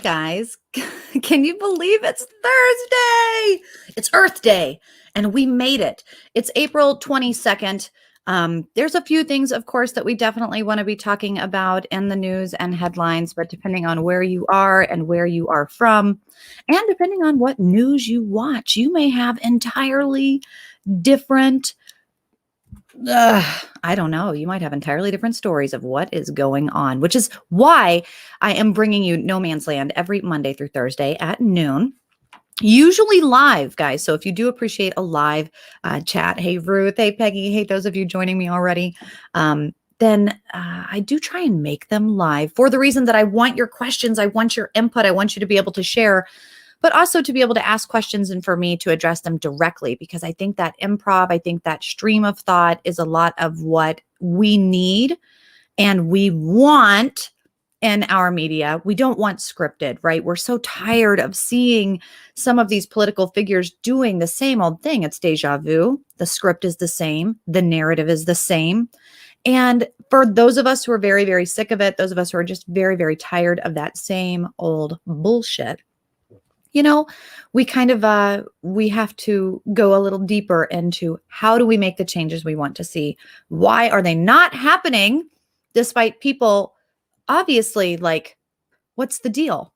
guys. Can you believe it's Thursday? It's Earth Day, and we made it. It's April 22nd. There's a few things, of course, that we definitely want to be talking about in the news and headlines, but depending on where you are and where you are from, and depending on what news you watch, you may have entirely different I don't know. You might have entirely different stories of what is going on, which is why I am bringing you No Man's Land every Monday through Thursday at noon. Usually live, guys. So if you do appreciate a live chat, hey, Ruth, hey, Peggy, hey, those of you joining me already, then I do try and make them live for the reason that I want your questions. I want your input. I want you to be able to share, but also to be able to ask questions and for me to address them directly, because I think that improv, I think that stream of thought is a lot of what we need and we want in our media. We don't want scripted, right? We're so tired of seeing some of these political figures doing the same old thing. It's deja vu. The script is the same. The narrative is the same. And for those of us who are very, very sick of it, those of us who are just very, very tired of that same old bullshit, you know, we kind of, we have to go a little deeper into how do we make the changes we want to see? Why are they not happening despite people obviously like, what's the deal?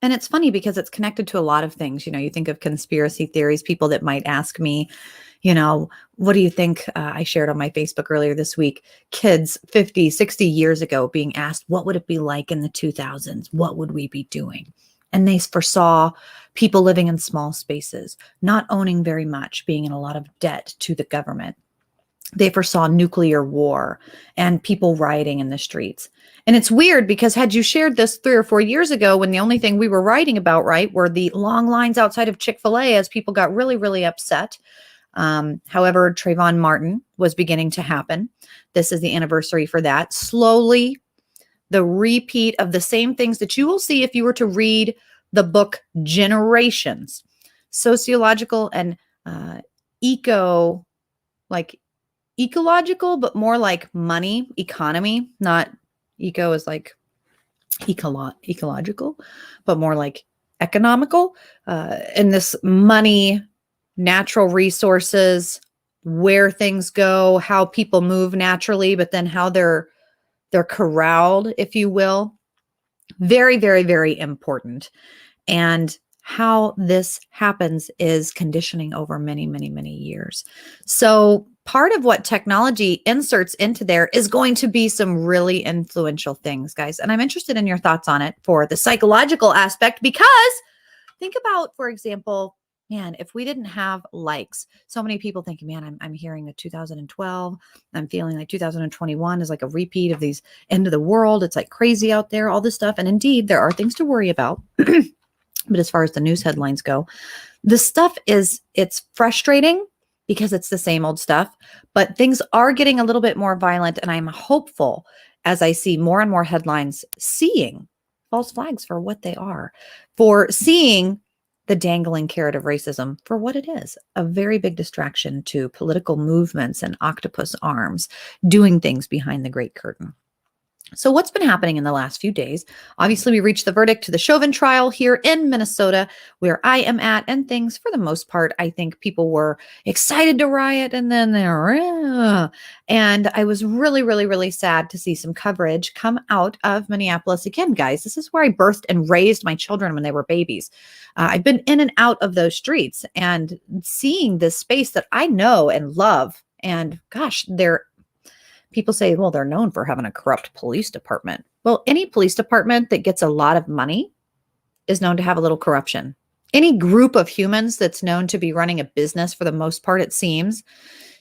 And it's funny because it's connected to a lot of things. You know, you think of conspiracy theories, people that might ask me, you know, what do you think? I shared on my Facebook earlier this week, kids 50, 60 years ago being asked, what would it be like in the 2000s? What would we be doing? And they foresaw people living in small spaces, not owning very much, being in a lot of debt to the government. They foresaw nuclear war and people rioting in the streets. And it's weird because had you shared this 3 or 4 years ago, when the only thing we were writing about, right, were the long lines outside of Chick-fil-A as people got really, really upset. However, Trayvon Martin was beginning to happen. This is the anniversary for that. Slowly, the repeat of the same things that you will see if you were to read the book Generations, sociological and ecological, but more like money, economy, not eco is like ecological, but more like economical. And this money, natural resources, where things go, how people move naturally, but then how they're corralled, if you will. Very, very, very important. And how this happens is conditioning over many, many, many years. So part of what technology inserts into there is going to be some really influential things, guys. And I'm interested in your thoughts on it for the psychological aspect, because think about, for example, man, if we didn't have likes, so many people think, man, I'm hearing the 2012. I'm feeling like 2021 is like a repeat of these end of the world. It's like crazy out there, all this stuff. And indeed, there are things to worry about. But as far as the news headlines go, the stuff it's frustrating because it's the same old stuff, but things are getting a little bit more violent. And I'm hopeful as I see more and more headlines seeing false flags for what they are, for seeing the dangling carrot of racism for what it is, a very big distraction to political movements and octopus arms doing things behind the Great Curtain. So what's been happening in the last few days? Obviously, we reached the verdict to the Chauvin trial here in Minnesota, where I am at, and things, for the most part, I think people were excited to riot, and then and I was really, really, really sad to see some coverage come out of Minneapolis. Again, guys, this is where I birthed and raised my children when they were babies. I've been in and out of those streets and seeing this space that I know and love, and gosh, people say, well, they're known for having a corrupt police department. Well, any police department that gets a lot of money is known to have a little corruption. Any group of humans that's known to be running a business, for the most part, it seems,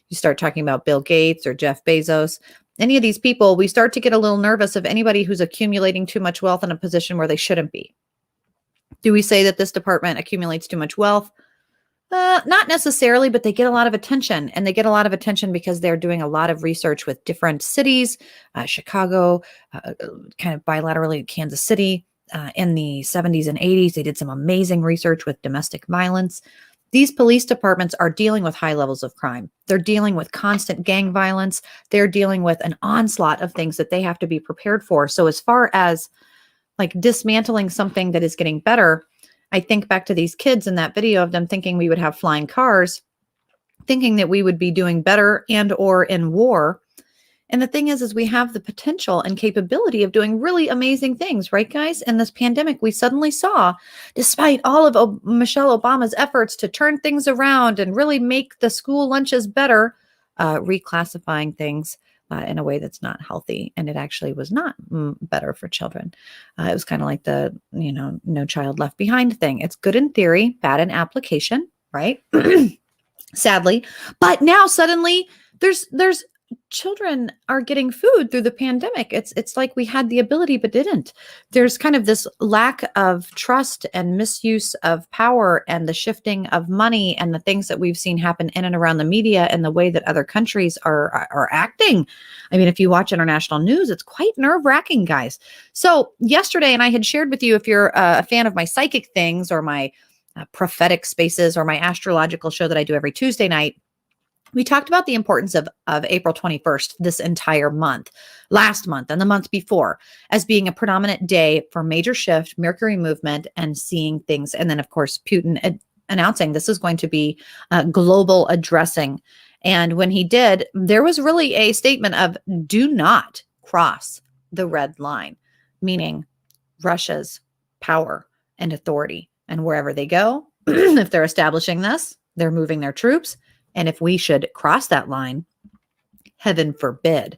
you start talking about Bill Gates or Jeff Bezos, any of these people, we start to get a little nervous of anybody who's accumulating too much wealth in a position where they shouldn't be. Do we say that this department accumulates too much wealth? Not necessarily, but they get a lot of attention, and they get a lot of attention because they're doing a lot of research with different cities, Chicago, kind of bilaterally Kansas City, in the 70s and 80s. They did some amazing research with domestic violence. These police departments are dealing with high levels of crime. They're dealing with constant gang violence. They're dealing with an onslaught of things that they have to be prepared for. So as far as like dismantling something that is getting better. I think back to these kids in that video of them thinking we would have flying cars, thinking that we would be doing better and or in war. And the thing is we have the potential and capability of doing really amazing things, right, guys? In this pandemic, we suddenly saw, despite all of Michelle Obama's efforts to turn things around and really make the school lunches better, reclassifying things in a way that's not healthy. And it actually was not better for children. It was kind of like the, no child left behind thing. It's good in theory, bad in application, right? Sadly. But now suddenly there's children are getting food through the pandemic. It's like we had the ability, but didn't. There's kind of this lack of trust and misuse of power and the shifting of money and the things that we've seen happen in and around the media and the way that other countries are acting. I mean, if you watch international news, it's quite nerve-wracking, guys. So yesterday, and I had shared with you, if you're a fan of my psychic things or my prophetic spaces or my astrological show that I do every Tuesday night, we talked about the importance of April 21st, this entire month, last month, and the month before, as being a predominant day for major shift, Mercury movement, and seeing things. And then, of course, Putin announcing this is going to be global addressing. And when he did, there was really a statement of do not cross the red line, meaning Russia's power and authority. And wherever they go, if they're establishing this, they're moving their troops. And if we should cross that line, heaven forbid.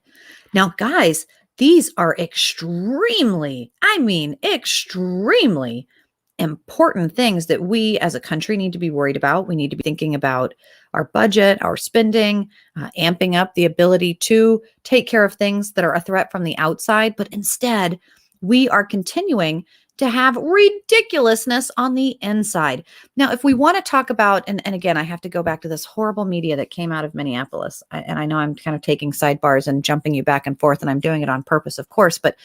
Now, guys, these are extremely important things that we as a country need to be worried about. We need to be thinking about our budget, our spending, amping up the ability to take care of things that are a threat from the outside. But instead, we are continuing to have ridiculousness on the inside. Now, if we want to talk about, and again, I have to go back to this horrible media that came out of Minneapolis. And I know I'm kind of taking sidebars and jumping you back and forth, and I'm doing it on purpose, of course, but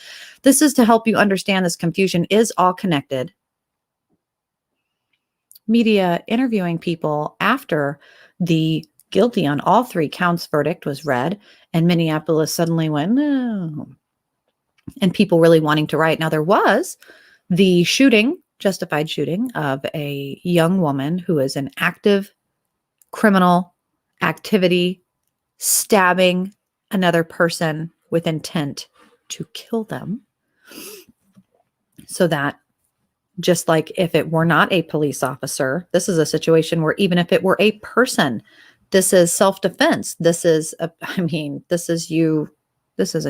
this is to help you understand this confusion is all connected. Media interviewing people after the guilty on all 3 counts verdict was read, and Minneapolis suddenly went, no. And people really wanting to riot. Now, there was the justified shooting of a young woman who is an active criminal activity, stabbing another person with intent to kill them. So that just like if it were not a police officer, this is a situation where even if it were a person, this is self-defense. This is a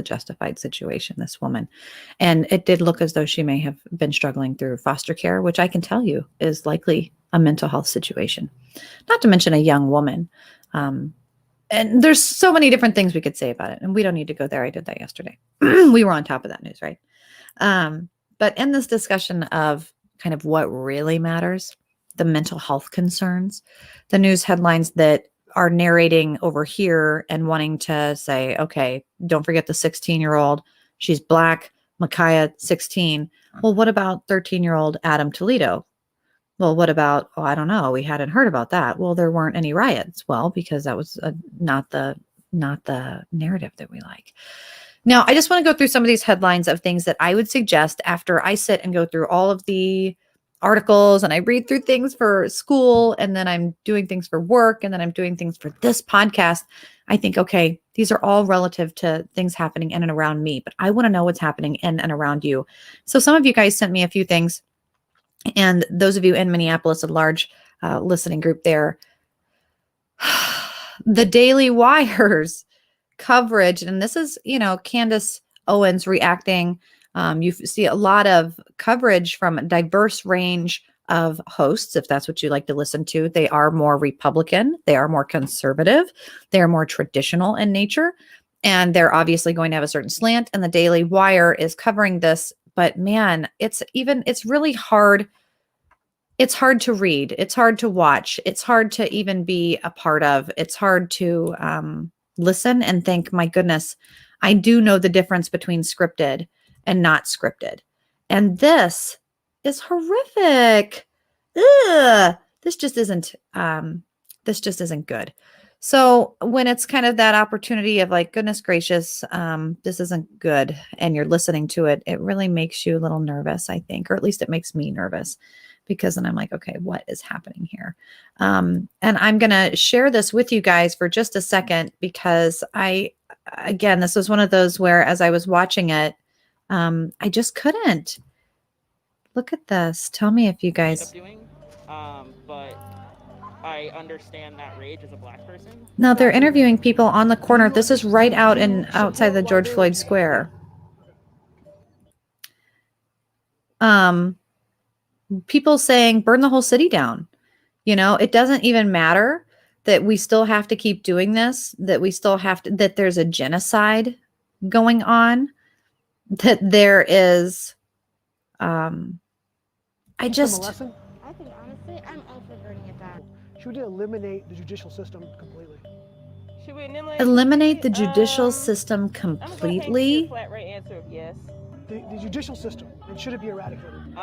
justified situation, this woman. And it did look as though she may have been struggling through foster care, which I can tell you is likely a mental health situation, not to mention a young woman. And there's so many different things we could say about it. And we don't need to go there. I did that yesterday. We were on top of that news, right? But in this discussion of kind of what really matters, the mental health concerns, the news headlines that are narrating over here and wanting to say, okay, don't forget the 16-year-old. She's Black, Micaiah, 16. Well, what about 13-year-old Adam Toledo? Well, what about, I don't know. We hadn't heard about that. Well, there weren't any riots. Well, because that was not the narrative that we like. Now, I just want to go through some of these headlines of things that I would suggest after I sit and go through all of the articles and I read through things for school, and then I'm doing things for work, and then I'm doing things for this podcast. I think, okay, these are all relative to things happening in and around me, but I want to know what's happening in and around you. So some of you guys sent me a few things, and those of you in Minneapolis, a large listening group there, the Daily Wire's coverage, and this is, Candace Owens reacting. You see a lot of coverage from a diverse range of hosts, if that's what you like to listen to. They are more Republican. They are more conservative. They are more traditional in nature. And they're obviously going to have a certain slant. And the Daily Wire is covering this. But man, it's really hard. It's hard to read. It's hard to watch. It's hard to even be a part of. It's hard to listen and think, my goodness, I do know the difference between scripted and not scripted. And this is horrific. Ugh. This just isn't good. So when it's kind of that opportunity of like, goodness gracious, this isn't good, and you're listening to it, it really makes you a little nervous, I think, or at least it makes me nervous, because then I'm like, okay, what is happening here? And I'm going to share this with you guys for just a second, because again, this was one of those where as I was watching it, I just couldn't. Look at this. Tell me if you guys. Doing, but I understand that rage as a black person. No, they're interviewing people on the corner. This is right out in outside the George Floyd Square. People saying burn the whole city down. You know, it doesn't even matter that we still have to keep doing this, that we still have to, that there's a genocide going on, that there is, I just, I think honestly, I'm all for burning it down. Should we eliminate the judicial system completely? Should we eliminate the judicial system I'm completely? flat right answer of yes. The judicial system, and should it be eradicated?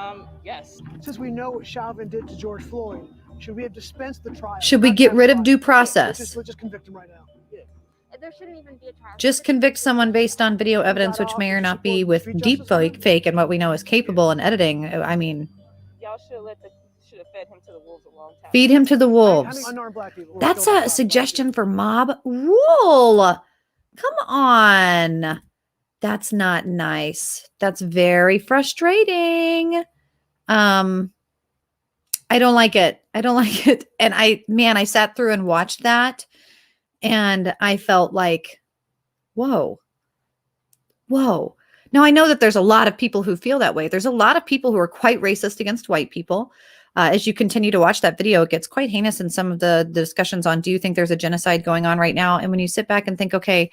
Yes. Since we know what Chauvin did to George Floyd, should we have dispensed the trial? Should we get rid of due process? Let's just convict him right now. Yeah. There shouldn't even be a trial. Just convict someone based on video evidence, which may or not be with deep fake and what we know is capable in editing. I mean, y'all should have fed him to the wolves a long time. Feed him to the wolves. I mean, unarmed black people. That's a suggestion for mob rule. Come on. That's not nice. That's very frustrating. I don't like it. I don't like it. And I sat through and watched that, and I felt like, whoa. Now, I know that there's a lot of people who feel that way. There's a lot of people who are quite racist against white people. As you continue to watch that video, it gets quite heinous in some of the discussions on, do you think there's a genocide going on right now? And when you sit back and think, okay,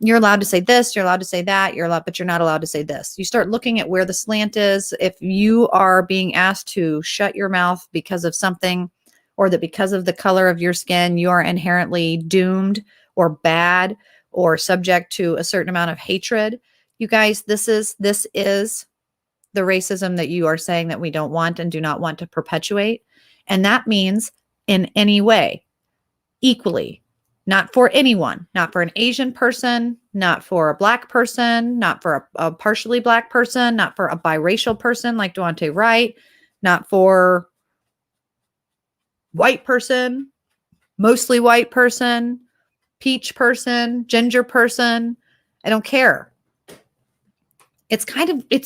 you're allowed to say this, you're allowed to say that, but you're not allowed to say this. You start looking at where the slant is. If you are being asked to shut your mouth because of something, or that because of the color of your skin, you are inherently doomed or bad or subject to a certain amount of hatred, you guys, this is the racism that you are saying that we don't want and do not want to perpetuate. And that means in any way, equally, not for anyone, not for an Asian person, not for a black person, not for a partially black person, not for a biracial person like Daunte Wright, not for white person, mostly white person, peach person, ginger person. I don't care. It's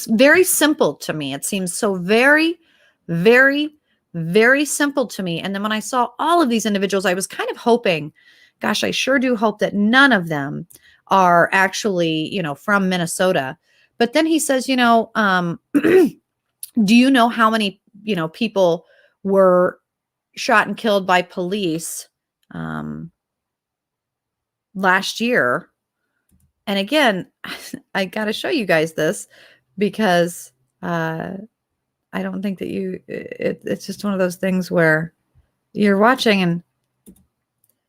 very simple to me. It seems so very, very, very simple to me. And then when I saw all of these individuals, I was kind of hoping, gosh, I sure do hope that none of them are actually, from Minnesota. But then he says, do you know how many, people were shot and killed by police last year? And again, I got to show you guys this, because I don't think that it's just one of those things where you're watching, and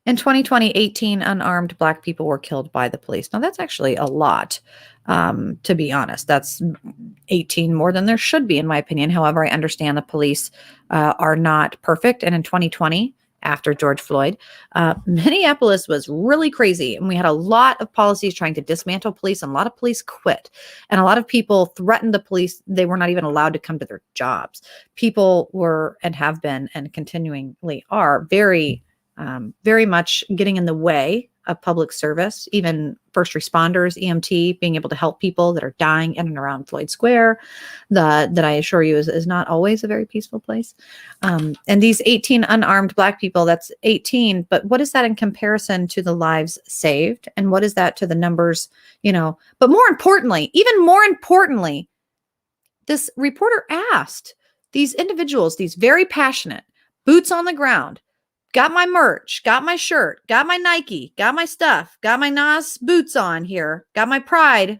in 2020, 18 unarmed black people were killed by the police. Now, that's actually a lot, to be honest. That's 18 more than there should be, in my opinion. However, I understand the police are not perfect. And in 2020, after George Floyd, Minneapolis was really crazy. And we had a lot of policies trying to dismantle police, and a lot of police quit. And a lot of people threatened the police. They were not even allowed to come to their jobs. People were, and have been, and continually are, very much getting in the way of public service, even first responders, EMT, being able to help people that are dying in and around Floyd Square, that I assure you is not always a very peaceful place. And these 18 unarmed black people, that's 18, but what is that in comparison to the lives saved? And what is that to the numbers, but more importantly, even more importantly, this reporter asked these individuals, these very passionate, boots on the ground, got my merch, got my shirt, got my Nike, got my stuff, got my Nas boots on here, got my Pride.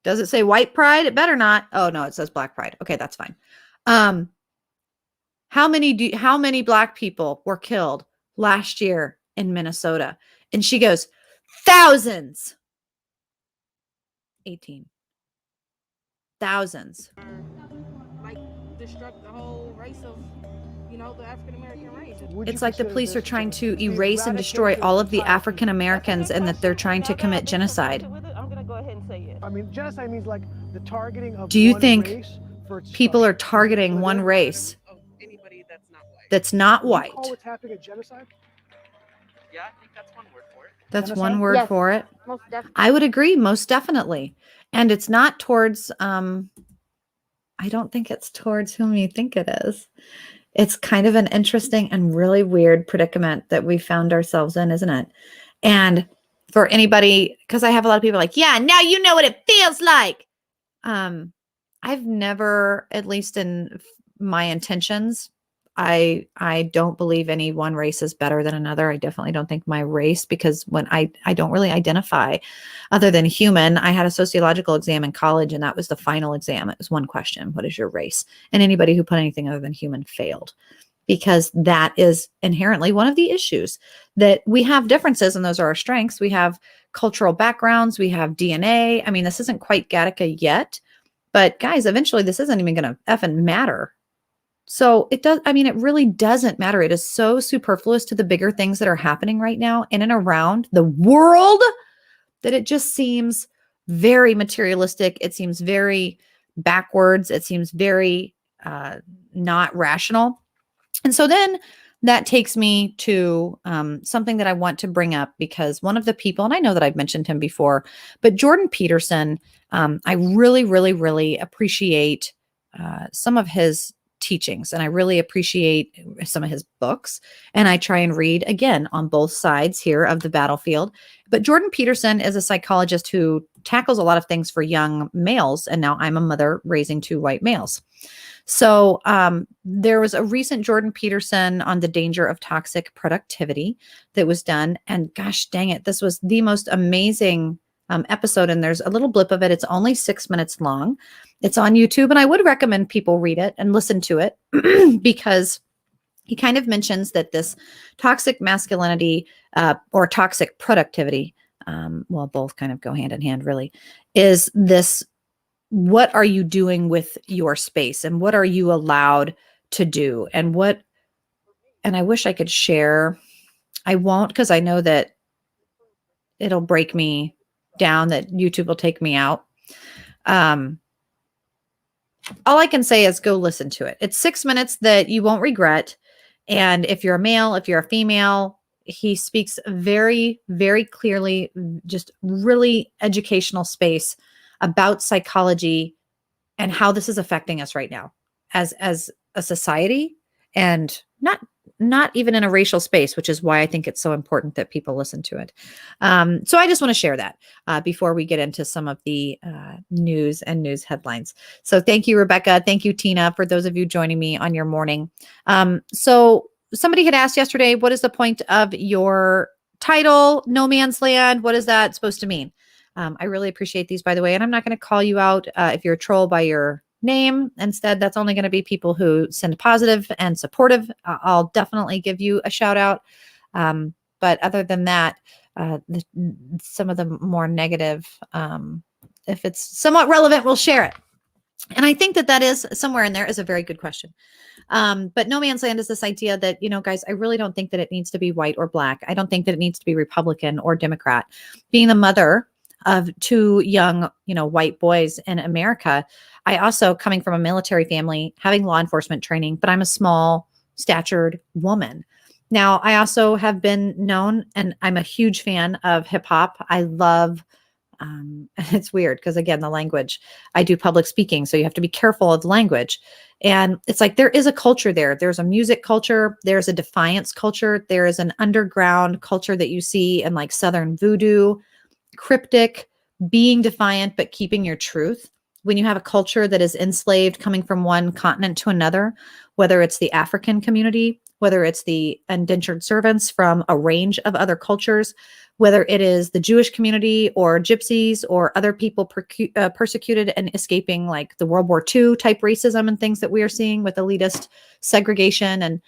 Does it say white pride? It better not. Oh no, it says black pride. Okay, that's fine. How many black people were killed last year in Minnesota? And she goes, thousands. 18. Thousands. Like destruct the whole race of you know, the African American race. It's like the police are trying to erase and destroy all of the African Americans and that they're trying to commit genocide. I'm gonna go ahead and say yes. I mean, genocide means like the targeting of Do you one think race for its people are destruction. targeting So one they're- race Of anybody that's not white. that's not Would you white? call what's happening a genocide? Yeah, I think that's one word for it. That's Genocide? one word Yes. for it. Most definitely. I would agree, most definitely. And it's not towards, I don't think it's towards whom you think it is. It's kind of an interesting and really weird predicament that we found ourselves in, isn't it? And for anybody, because I have a lot of people like, yeah, now you know what it feels like. I've never, at least in my intentions, I don't believe any one race is better than another. I definitely don't think my race, because when I don't really identify other than human. I had a sociological exam in college, and that was the final exam. It was one question: what is your race? And anybody who put anything other than human failed, because that is inherently one of the issues, that we have differences and those are our strengths. We have cultural backgrounds, we have DNA. I mean, this isn't quite Gattaca yet, but guys, eventually this isn't even going to effing matter. So it does. I mean, it really doesn't matter. It is so superfluous to the bigger things that are happening right now in and around the world that it just seems very materialistic. It seems very backwards. It seems very not rational. And so then that takes me to something that I want to bring up, because one of the people, and I know that I've mentioned him before, but Jordan Peterson, I really, really, really appreciate some of his teachings, and I really appreciate some of his books, and I try and read again on both sides here of the battlefield. But Jordan Peterson is a psychologist who tackles a lot of things for young males, and now I'm a mother raising 2 white males. So there was a recent Jordan Peterson on the danger of toxic productivity that was done, and gosh dang it, this was the most amazing episode, and there's a little blip of it. It's only 6 minutes long. It's on YouTube, and I would recommend people read it and listen to it because he kind of mentions that this toxic masculinity or toxic productivity, well, both kind of go hand in hand, really, is this: what are you doing with your space, and what are you allowed to do, and what, and I wish I could share. I won't, because I know that it'll break me down, that YouTube will take me out. All I can say is go listen to it. It's 6 minutes that you won't regret. And if you're a male, if you're a female, he speaks very, very clearly, just really educational space about psychology and how this is affecting us right now as a society, and not even in a racial space, which is why I think it's so important that people listen to it. So I just want to share that before we get into some of the news and news headlines. So thank you, Rebecca. Thank you, Tina, for those of you joining me on your morning. So somebody had asked yesterday, what is the point of your title, No Man's Land? What is that supposed to mean? I really appreciate these, by the way, and I'm not going to call you out if you're a troll by your name. Instead, that's only going to be people who send positive and supportive. I'll definitely give you a shout out. But other than that, some of the more negative, if it's somewhat relevant, we'll share it. And I think that is somewhere in there is a very good question. But No Man's Land is this idea that, guys, I really don't think that it needs to be white or black. I don't think that it needs to be Republican or Democrat. Being the mother of 2 young, white boys in America, I also, coming from a military family, having law enforcement training, but I'm a small statured woman. Now, I also have been known, and I'm a huge fan of hip hop. I love, it's weird because, again, the language, I do public speaking, so you have to be careful of language. And it's like there is a culture there. There's a music culture. There's a defiance culture. There is an underground culture that you see in like Southern voodoo, cryptic, being defiant, but keeping your truth. When you have a culture that is enslaved coming from one continent to another, whether it's the African community, whether it's the indentured servants from a range of other cultures, whether it is the Jewish community or gypsies or other people persecuted and escaping like the World War II type racism and things that we are seeing with elitist segregation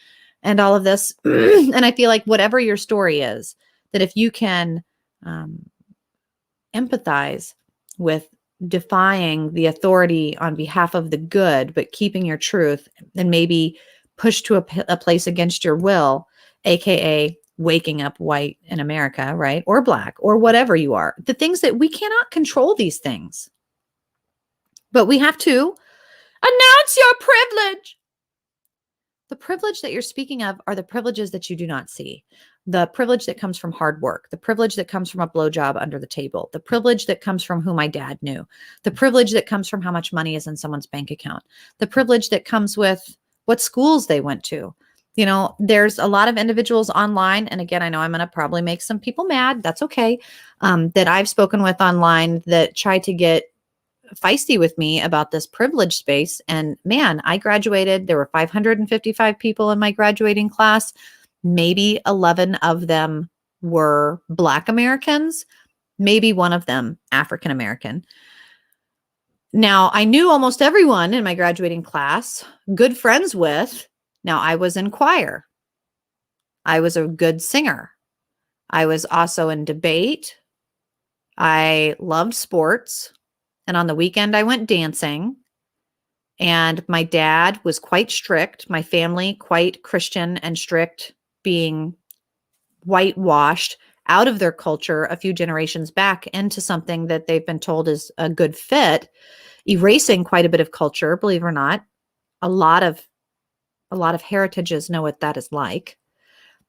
and all of this. And I feel like whatever your story is, that if you can empathize with defying the authority on behalf of the good, but keeping your truth and maybe pushed to a place against your will, AKA waking up white in America, right? Or black or whatever you are. The things that we cannot control these things, but we have to announce your privilege. The privilege that you're speaking of are the privileges that you do not see. The privilege that comes from hard work, the privilege that comes from a blowjob under the table, the privilege that comes from who my dad knew, the privilege that comes from how much money is in someone's bank account, the privilege that comes with what schools they went to. You know, there's a lot of individuals online. And again, I know I'm going to probably make some people mad. That's okay. That I've spoken with online that try to get feisty with me about this privilege space. And man, I graduated. There were 555 people in my graduating class. Maybe 11 of them were Black Americans, maybe one of them African American. Now, I knew almost everyone in my graduating class, good friends with. Now, I was in choir. I was a good singer. I was also in debate. I loved sports. And on the weekend, I went dancing. And my dad was quite strict. My family, quite Christian and strict, being whitewashed out of their culture a few generations back into something that they've been told is a good fit, erasing quite a bit of culture, believe it or not. A lot of heritages know what that is like.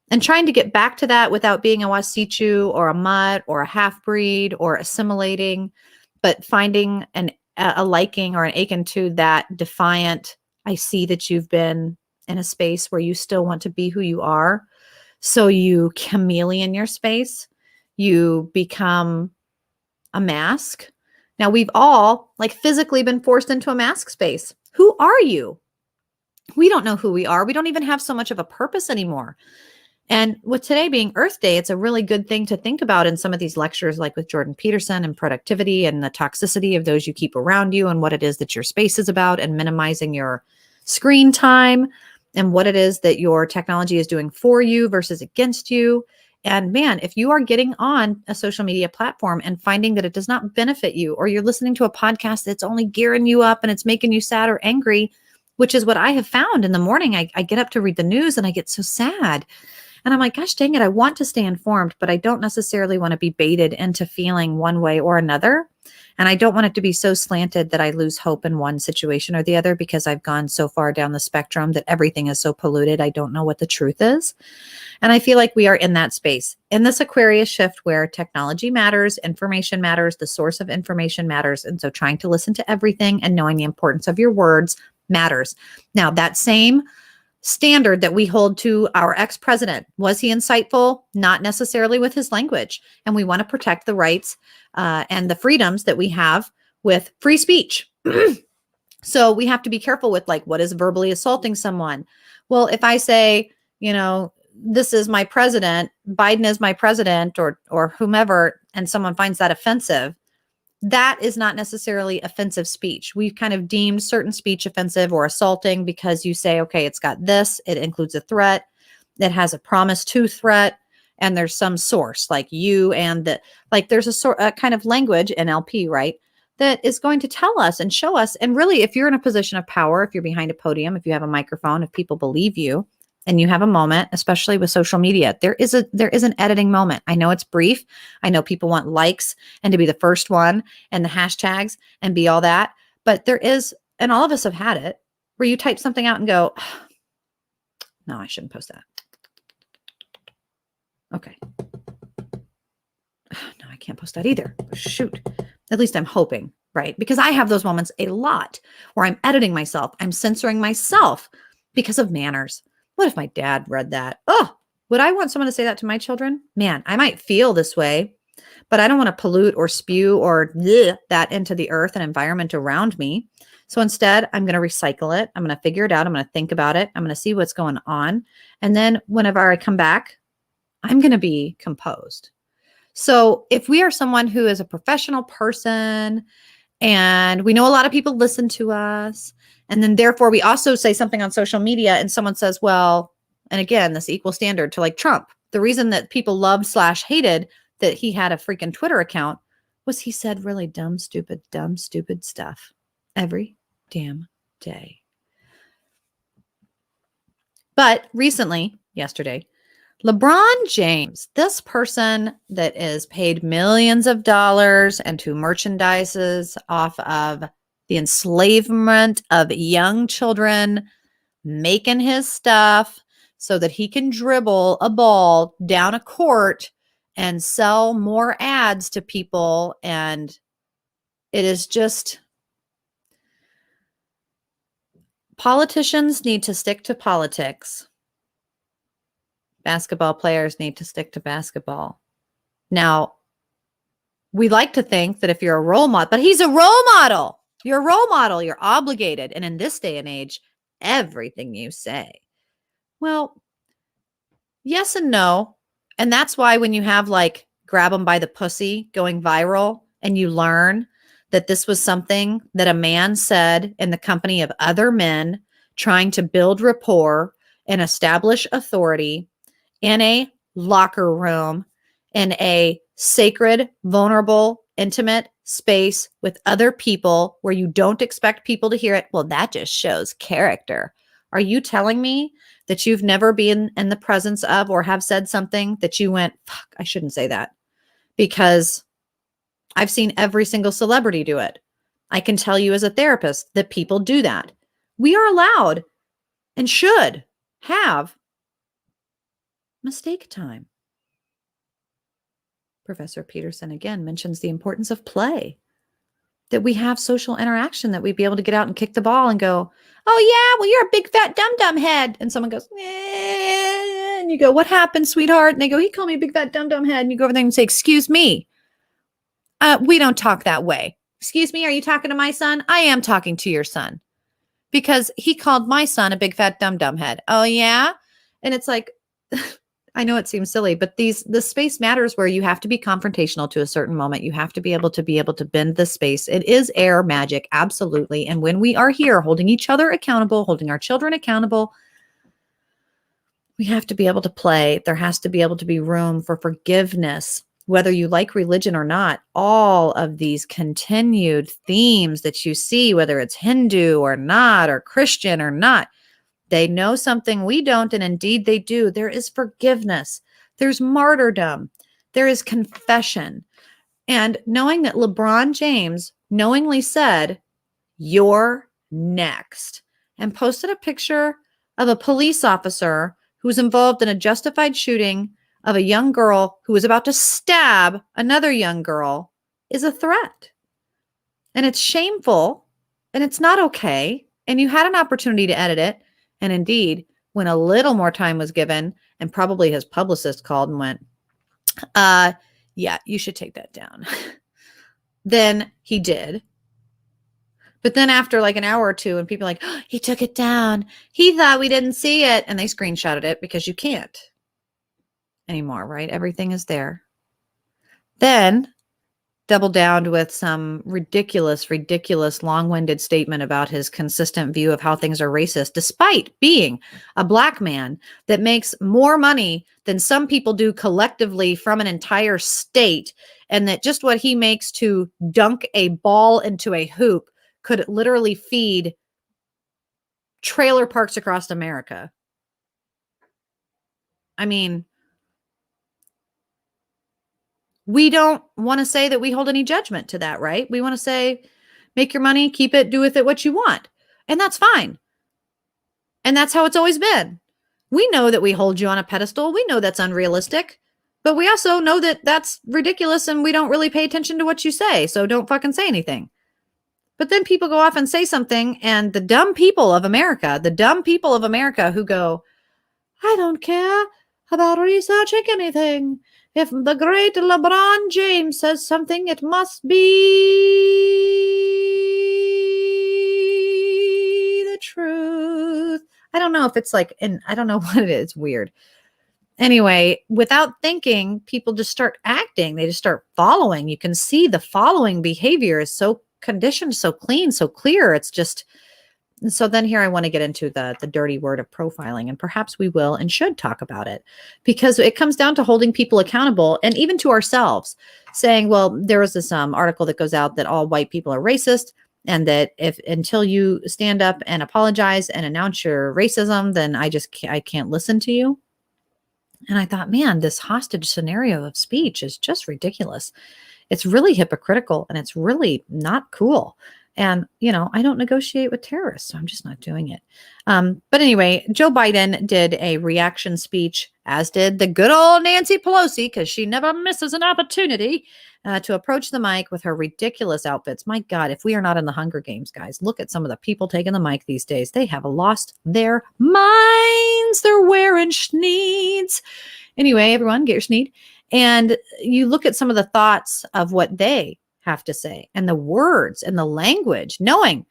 And trying to get back to that without being a Wasichu or a mutt or a half-breed or assimilating, but finding a liking or an akin to that defiant, I see that you've been in a space where you still want to be who you are. So you chameleon your space. You become a mask. Now we've all like physically been forced into a mask space. Who are you? We don't know who we are. We don't even have so much of a purpose anymore. And with today being Earth Day, it's a really good thing to think about in some of these lectures, like with Jordan Peterson and productivity and the toxicity of those you keep around you and what it is that your space is about and minimizing your screen time and what it is that your technology is doing for you versus against you. And man, if you are getting on a social media platform and finding that it does not benefit you, or you're listening to a podcast that's only gearing you up and it's making you sad or angry, which is what I have found in the morning. I get up to read the news and I get so sad. And I'm like, gosh, dang it, I want to stay informed, but I don't necessarily want to be baited into feeling one way or another. And I don't want it to be so slanted that I lose hope in one situation or the other because I've gone so far down the spectrum that everything is so polluted. I don't know what the truth is. And I feel like we are in that space, in this Aquarius shift where technology matters, information matters, the source of information matters. And so trying to listen to everything and knowing the importance of your words matters. Now, that same standard that we hold to our ex-president, was he insightful? Not necessarily with his language. And we want to protect the rights and the freedoms that we have with free speech. So we have to be careful with like, what is verbally assaulting someone? Well, if I say, you know, this is my president, Biden is my president, or whomever, and someone finds that offensive, that is not necessarily offensive speech. We've kind of deemed certain speech offensive or assaulting because you say, okay, it's got this, it includes a threat, it has a promise to threat, and there's some source like you and the, like there's a kind of language, NLP, right, that is going to tell us and show us. And really, if you're in a position of power, if you're behind a podium, if you have a microphone, if people believe you, and you have a moment, especially with social media, there is an editing moment. I know it's brief. I know people want likes and to be the first one and the hashtags and be all that. But there is, and all of us have had it, where you type something out and go, no, I shouldn't post that. Okay. No, I can't post that either. Shoot. At least I'm hoping, right? Because I have those moments a lot where I'm editing myself. I'm censoring myself because of manners. What if my dad read that? Oh, would I want someone to say that to my children? Man, I might feel this way, but I don't want to pollute or spew or that into the earth and environment around me. So instead, I'm going to recycle it. I'm going to figure it out. I'm going to think about it. I'm going to see what's going on. And then whenever I come back, I'm going to be composed. So if we are someone who is a professional person and we know a lot of people listen to us, and then therefore we also say something on social media and someone says, well, and again, this equal standard to like Trump, the reason that people loved / hated that he had a freaking Twitter account was he said really dumb, stupid stuff every damn day. But recently, yesterday, LeBron James, this person that is paid millions of dollars and who merchandises off of the enslavement of young children, making his stuff so that he can dribble a ball down a court and sell more ads to people. And it is just, politicians need to stick to politics. Basketball players need to stick to basketball. Now, we like to think that if you're a role model, but he's a role model. You're a role model. You're obligated. And in this day and age, everything you say. Well, yes and no. And that's why when you have like grab them by the pussy going viral and you learn that this was something that a man said in the company of other men trying to build rapport and establish authority in a locker room, in a sacred, vulnerable, intimate space with other people where you don't expect people to hear it. Well, that just shows character. Are you telling me that you've never been in the presence of or have said something that you went, fuck, I shouldn't say that? Because I've seen every single celebrity do it. I can tell you as a therapist that people do that. We are allowed and should have mistake time. Professor Peterson again mentions the importance of play, that we have social interaction, that we'd be able to get out and kick the ball and go, oh yeah, well, you're a big fat dum-dum head. And someone goes, eh, and you go, what happened, sweetheart? And they go, he called me a big fat dum-dum head. And you go over there and say, excuse me. We don't talk that way. Excuse me, are you talking to my son? I am talking to your son because he called my son a big fat dum-dum head. Oh yeah? And it's like, I know it seems silly, but the space matters where you have to be confrontational to a certain moment. You have to be able to bend the space. It is air magic. Absolutely. And when we are here holding each other accountable, holding our children accountable, we have to be able to play. There has to be able to be room for forgiveness, whether you like religion or not. All of these continued themes that you see, whether it's Hindu or not, or Christian or not, they know something we don't, and indeed they do. There is forgiveness. There's martyrdom. There is confession. And knowing that LeBron James knowingly said, you're next, and posted a picture of a police officer who was involved in a justified shooting of a young girl who was about to stab another young girl is a threat. And it's shameful, and it's not okay. And you had an opportunity to edit it. And indeed, when a little more time was given and probably his publicist called and went, yeah, you should take that down. Then he did. But then after like an hour or two and people are like, oh, he took it down. He thought we didn't see it. And they screenshotted it because you can't anymore, right? Everything is there. Then double down with some ridiculous, long-winded statement about his consistent view of how things are racist, despite being a black man that makes more money than some people do collectively from an entire state, and that just what he makes to dunk a ball into a hoop could literally feed trailer parks across America. I mean, we don't want to say that we hold any judgment to that, right? We want to say, make your money, keep it, do with it what you want. And that's fine. And that's how it's always been. We know that we hold you on a pedestal. We know that's unrealistic, but we also know that that's ridiculous and we don't really pay attention to what you say. So don't fucking say anything. But then people go off and say something, and the dumb people of America who go, I don't care about researching anything. If the great LeBron James says something, it must be the truth. I don't know if it's like, and I don't know what it is. Weird. Anyway, without thinking, people just start acting. They just start following. You can see the following behavior is so conditioned, so clean, so clear. It's just, so then here I want to get into the dirty word of profiling, and perhaps we will and should talk about it, because it comes down to holding people accountable, and even to ourselves, saying, well, there was this article that goes out that all white people are racist. And that if until you stand up and apologize and announce your racism, then I can't listen to you. And I thought, man, this hostage scenario of speech is just ridiculous. It's really hypocritical and it's really not cool. And, I don't negotiate with terrorists, so I'm just not doing it. But anyway, Joe Biden did a reaction speech, as did the good old Nancy Pelosi, because she never misses an opportunity to approach the mic with her ridiculous outfits. My God, if we are not in the Hunger Games, guys, look at some of the people taking the mic these days. They have lost their minds. They're wearing schneeds. Anyway, everyone, get your schneed. And you look at some of the thoughts of what they have to say and the words and the language, knowing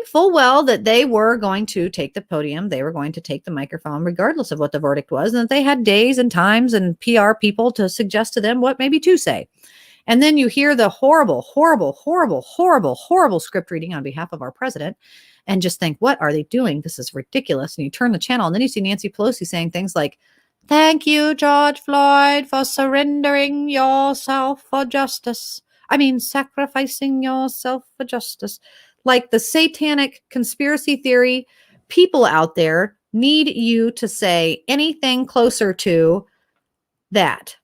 full well that they were going to take the podium, they were going to take the microphone, regardless of what the verdict was, and that they had days and times and PR people to suggest to them what maybe to say. And then you hear the horrible, horrible, horrible, horrible, horrible script reading on behalf of our president and just think, what are they doing? This is ridiculous. And you turn the channel and then you see Nancy Pelosi saying things like, "Thank you, George Floyd, for surrendering yourself for justice. Sacrificing yourself for justice." Like the satanic conspiracy theory people out there need you to say anything closer to that.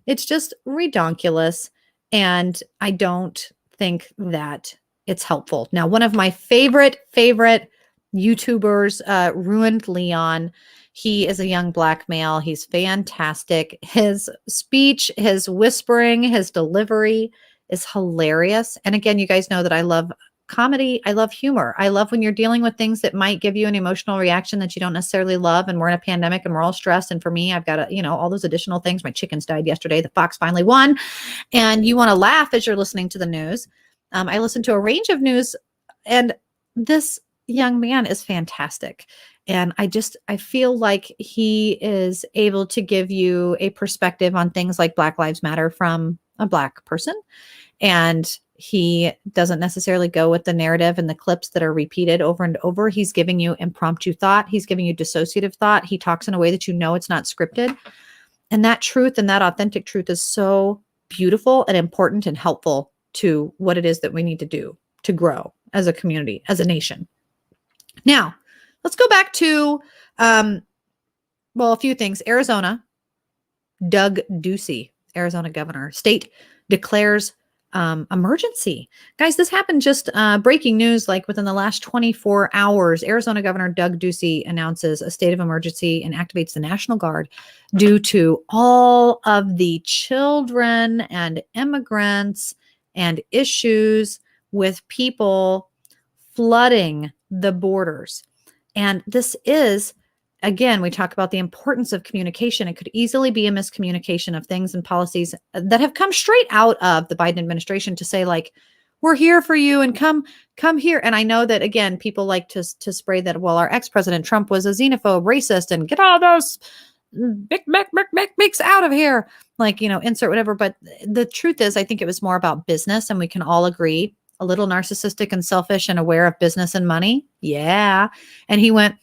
It's just redonkulous. And I don't think that it's helpful. Now, one of my favorite YouTubers, RuinedLeon. He is a young Black male. He's fantastic. His speech, his whispering, his delivery is hilarious. And again, you guys know that I love comedy. I love humor. I love when you're dealing with things that might give you an emotional reaction that you don't necessarily love. And we're in a pandemic and we're all stressed. And for me, I've got all those additional things. My chickens died yesterday. The fox finally won. And you want to laugh as you're listening to the news. I listen to a range of news, and this young man is fantastic. And I feel like he is able to give you a perspective on things like Black Lives Matter from a Black person. And he doesn't necessarily go with the narrative and the clips that are repeated over and over. He's giving you impromptu thought. He's giving you dissociative thought. He talks in a way that it's not scripted. And that truth and that authentic truth is so beautiful and important and helpful to what it is that we need to do to grow as a community, as a nation. Now, let's go back to, a few things. Arizona, Doug Ducey, Arizona governor, state declares emergency. Guys, this happened just breaking news, like within the last 24 hours. Arizona Governor Doug Ducey announces a state of emergency and activates the National Guard due to all of the children and immigrants and issues with people flooding the borders. And this is, again, we talk about the importance of communication. It could easily be a miscommunication of things and policies that have come straight out of the Biden administration to say, like, we're here for you and come here. And I know that, again, people like to spray that, well, our ex-president Trump was a xenophobe, racist, and get all those big out of here. Like, insert whatever. But the truth is, I think it was more about business, and we can all agree, a little narcissistic and selfish and aware of business and money. Yeah. And he went,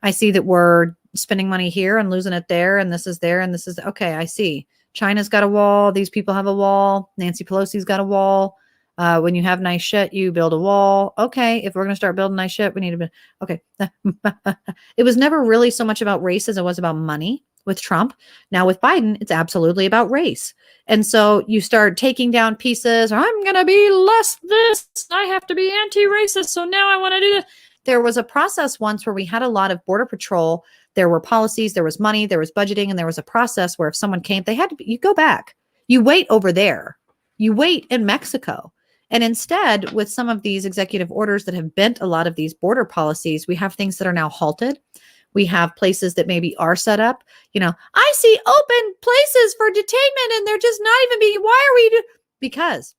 I see that we're spending money here and losing it there. And this is there. And this is okay. I see. China's got a wall. These people have a wall. Nancy Pelosi's got a wall. When you have nice shit, you build a wall. Okay. If we're going to start building nice shit, we need to be okay. It was never really so much about race as it was about money with Trump. Now with Biden, it's absolutely about race. And so you start taking down pieces. I'm going to be less this. I have to be anti-racist. So now I want to do this. There was a process once where we had a lot of border patrol. There were policies, there was money, there was budgeting, and there was a process where if someone came, they had to you go back. You wait over there. You wait in Mexico. And instead, with some of these executive orders that have bent a lot of these border policies, we have things that are now halted. We have places that maybe are set up. I see open places for detainment and they're just not even being, why are we because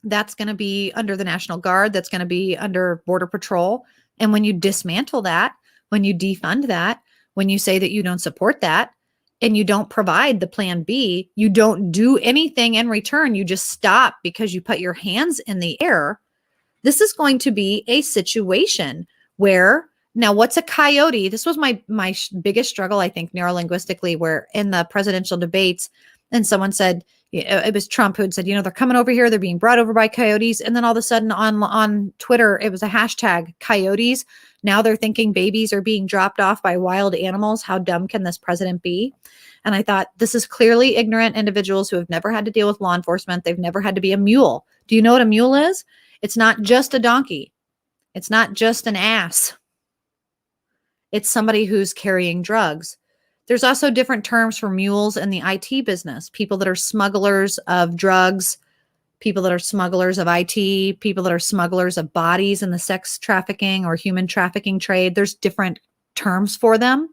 that's going to be under the National Guard. That's going to be under Border Patrol. And when you dismantle that, when you defund that, when you say that you don't support that, and you don't provide the plan B, you don't do anything in return, you just stop because you put your hands in the air. This is going to be a situation where, now what's a coyote? This was my biggest struggle, I think, neurolinguistically, where in the presidential debates, and someone said, it was Trump who had said, they're coming over here, they're being brought over by coyotes. And then all of a sudden on Twitter, it was a hashtag coyotes. Now they're thinking babies are being dropped off by wild animals. How dumb can this president be? And I thought, this is clearly ignorant individuals who have never had to deal with law enforcement. They've never had to be a mule. Do you know what a mule is? It's not just a donkey. It's not just an ass. It's somebody who's carrying drugs. There's also different terms for mules in the IT business. People that are smugglers of drugs, people that are smugglers of IT, people that are smugglers of bodies in the sex trafficking or human trafficking trade. There's different terms for them.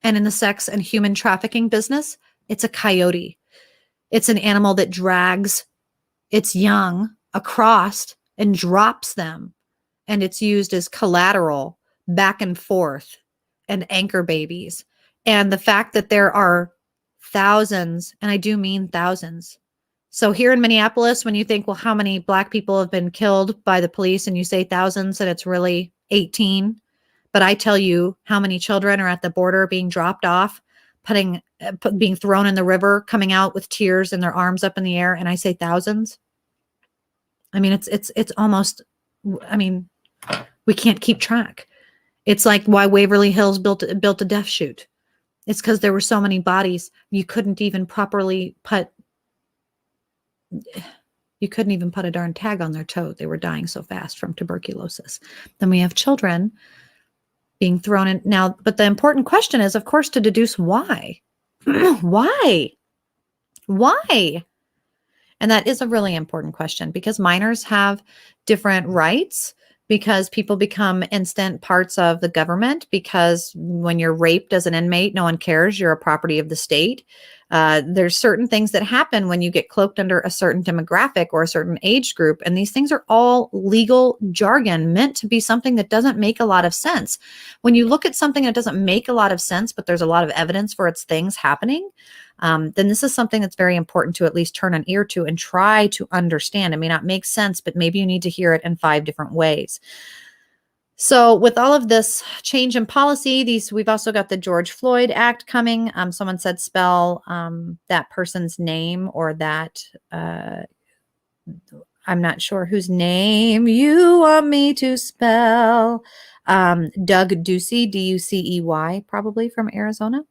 And in the sex and human trafficking business, it's a coyote. It's an animal that drags its young across and drops them. And it's used as collateral back and forth and anchor babies. And the fact that there are thousands, and I do mean thousands. So here in Minneapolis, when you think, well, how many Black people have been killed by the police, and you say thousands, and it's really 18. But I tell you how many children are at the border being dropped off, being thrown in the river, coming out with tears and their arms up in the air. And I say thousands. I mean, it's almost, we can't keep track. It's like why Waverly Hills built a death chute. It's because there were so many bodies. You couldn't even put a darn tag on their toe. They were dying so fast from tuberculosis. Then we have children being thrown in now. But the important question is, of course, to deduce why. Why? And that is a really important question, because minors have different rights, because people become instant parts of the government, because when you're raped as an inmate, no one cares. You're a property of the state. There's certain things that happen when you get cloaked under a certain demographic or a certain age group. And these things are all legal jargon meant to be something that doesn't make a lot of sense. When you look at something that doesn't make a lot of sense, but there's a lot of evidence for its things happening, then this is something that's very important to at least turn an ear to and try to understand. It may not make sense, but maybe you need to hear it in 5 different ways. So with all of this change in policy, we've also got the George Floyd Act coming. Someone said spell that person's name, or that I'm not sure whose name you want me to spell. Doug Ducey, Ducey, probably from Arizona.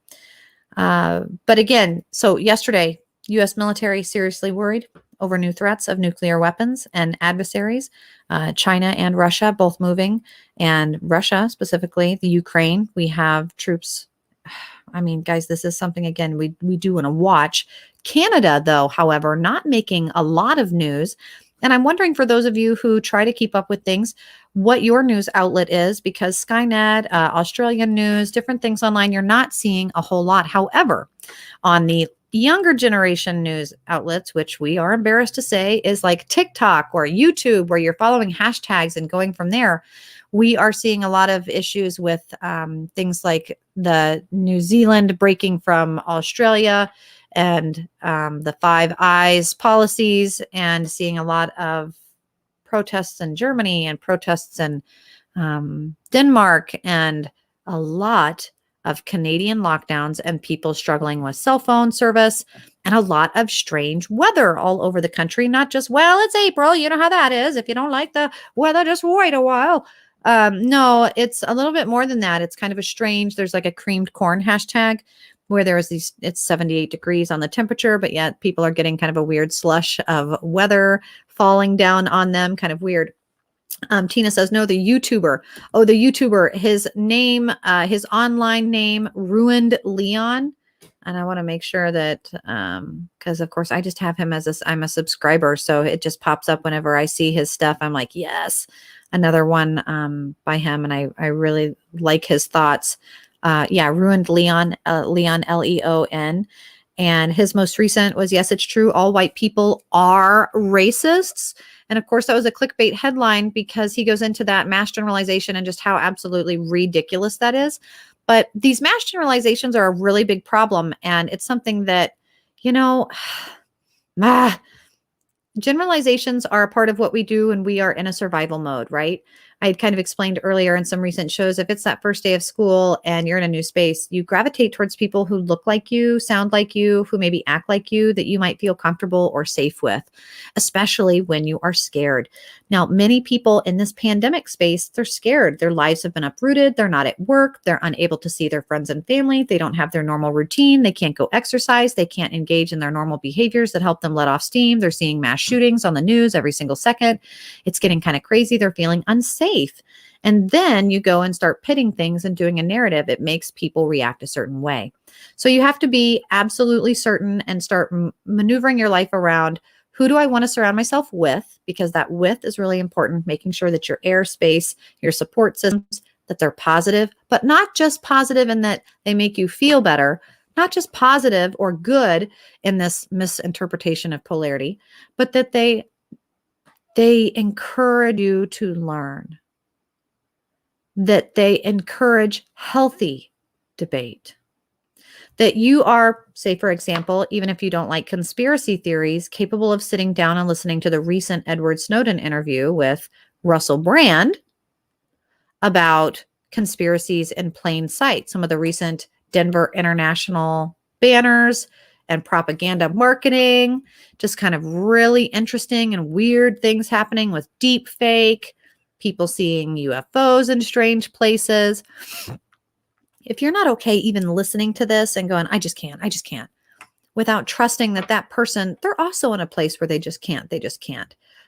But again, so yesterday, U.S. military seriously worried over new threats of nuclear weapons and adversaries. China and Russia both moving, and Russia specifically, the Ukraine. We have troops. I mean, guys, this is something, again, we do want to watch. Canada, though, however, not making a lot of news. And I'm wondering, for those of you who try to keep up with things, what your news outlet is, because Skynet, Australian news, different things online, you're not seeing a whole lot. However, on the younger generation news outlets, which we are embarrassed to say is like TikTok or YouTube, where you're following hashtags and going from there, we are seeing a lot of issues with things like the New Zealand breaking from Australia, and the Five Eyes policies, and seeing a lot of protests in Germany and protests in Denmark, and a lot of Canadian lockdowns and people struggling with cell phone service, and a lot of strange weather all over the country. Not just, well, it's April. You know how that is. If you don't like the weather, just wait a while. No, it's a little bit more than that. It's kind of a strange, there's like a creamed corn hashtag where there is these, it's 78 degrees on the temperature, but yet people are getting kind of a weird slush of weather falling down on them. Kind of weird. Tina says, no, the YouTuber. Oh, the YouTuber, his name, his online name, RuinedLeon. And I want to make sure that, because of course I just have him as I'm a subscriber. So it just pops up whenever I see his stuff. I'm like, yes, another one by him. And I really like his thoughts. Yeah, RuinedLeon, Leon, Leon. And his most recent was, yes, it's true. All white people are racists. And of course, that was a clickbait headline because he goes into that mass generalization and just how absolutely ridiculous that is. But these mass generalizations are a really big problem. And it's something that, you know, generalizations are a part of what we do when we are in a survival mode, right? I had kind of explained earlier in some recent shows, if it's that first day of school and you're in a new space, you gravitate towards people who look like you, sound like you, who maybe act like you, that you might feel comfortable or safe with, especially when you are scared. Now, many people in this pandemic space, they're scared. Their lives have been uprooted. They're not at work. They're unable to see their friends and family. They don't have their normal routine. They can't go exercise. They can't engage in their normal behaviors that help them let off steam. They're seeing mass shootings on the news every single second. It's getting kind of crazy. They're feeling unsafe. And then you go and start pitting things and doing a narrative. It makes people react a certain way. So you have to be absolutely certain and start maneuvering your life around, who do I want to surround myself with? Because that with is really important, making sure that your airspace, your support systems, that they're positive, but not just positive in that they make you feel better, not just positive or good in this misinterpretation of polarity, but that they encourage you to learn, that they encourage healthy debate, that you are, say, for example, even if you don't like conspiracy theories, capable of sitting down and listening to the recent Edward Snowden interview with Russell Brand about conspiracies in plain sight, some of the recent Denver International banners and propaganda marketing, just kind of really interesting and weird things happening with deep fake, people seeing UFOs in strange places. If you're not okay even listening to this and going, I just can't, without trusting that that person, they're also in a place where they just can't.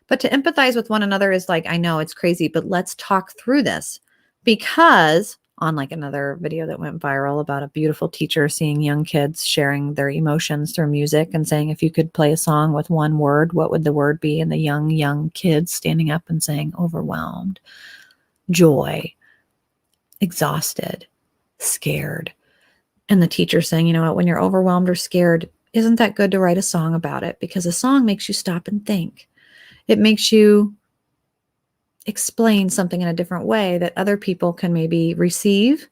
But to empathize with one another is like, I know it's crazy, but let's talk through this. Because on like another video that went viral about a beautiful teacher seeing young kids sharing their emotions through music and saying, if you could play a song with one word, what would the word be? And the young kids standing up and saying overwhelmed, joy, exhausted, scared. And the teacher saying, you know what, when you're overwhelmed or scared, isn't that good to write a song about it? Because a song makes you stop and think. It makes you explain something in a different way that other people can maybe receive,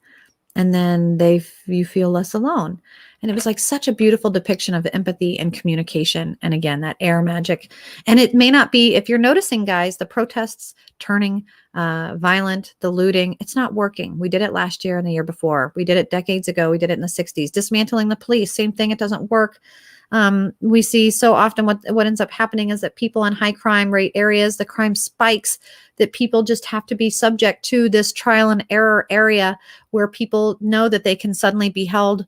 and then you feel less alone. And it was like such a beautiful depiction of empathy and communication. And again, that air magic. And it may not be, if you're noticing, guys, the protests turning violent, the looting, it's not working. We did it last year and the year before. We did it decades ago. We did it in the 60s. Dismantling the police, same thing. It doesn't work. We see so often what ends up happening is that people in high crime rate areas, the crime spikes, that people just have to be subject to this trial and error area where people know that they can suddenly be held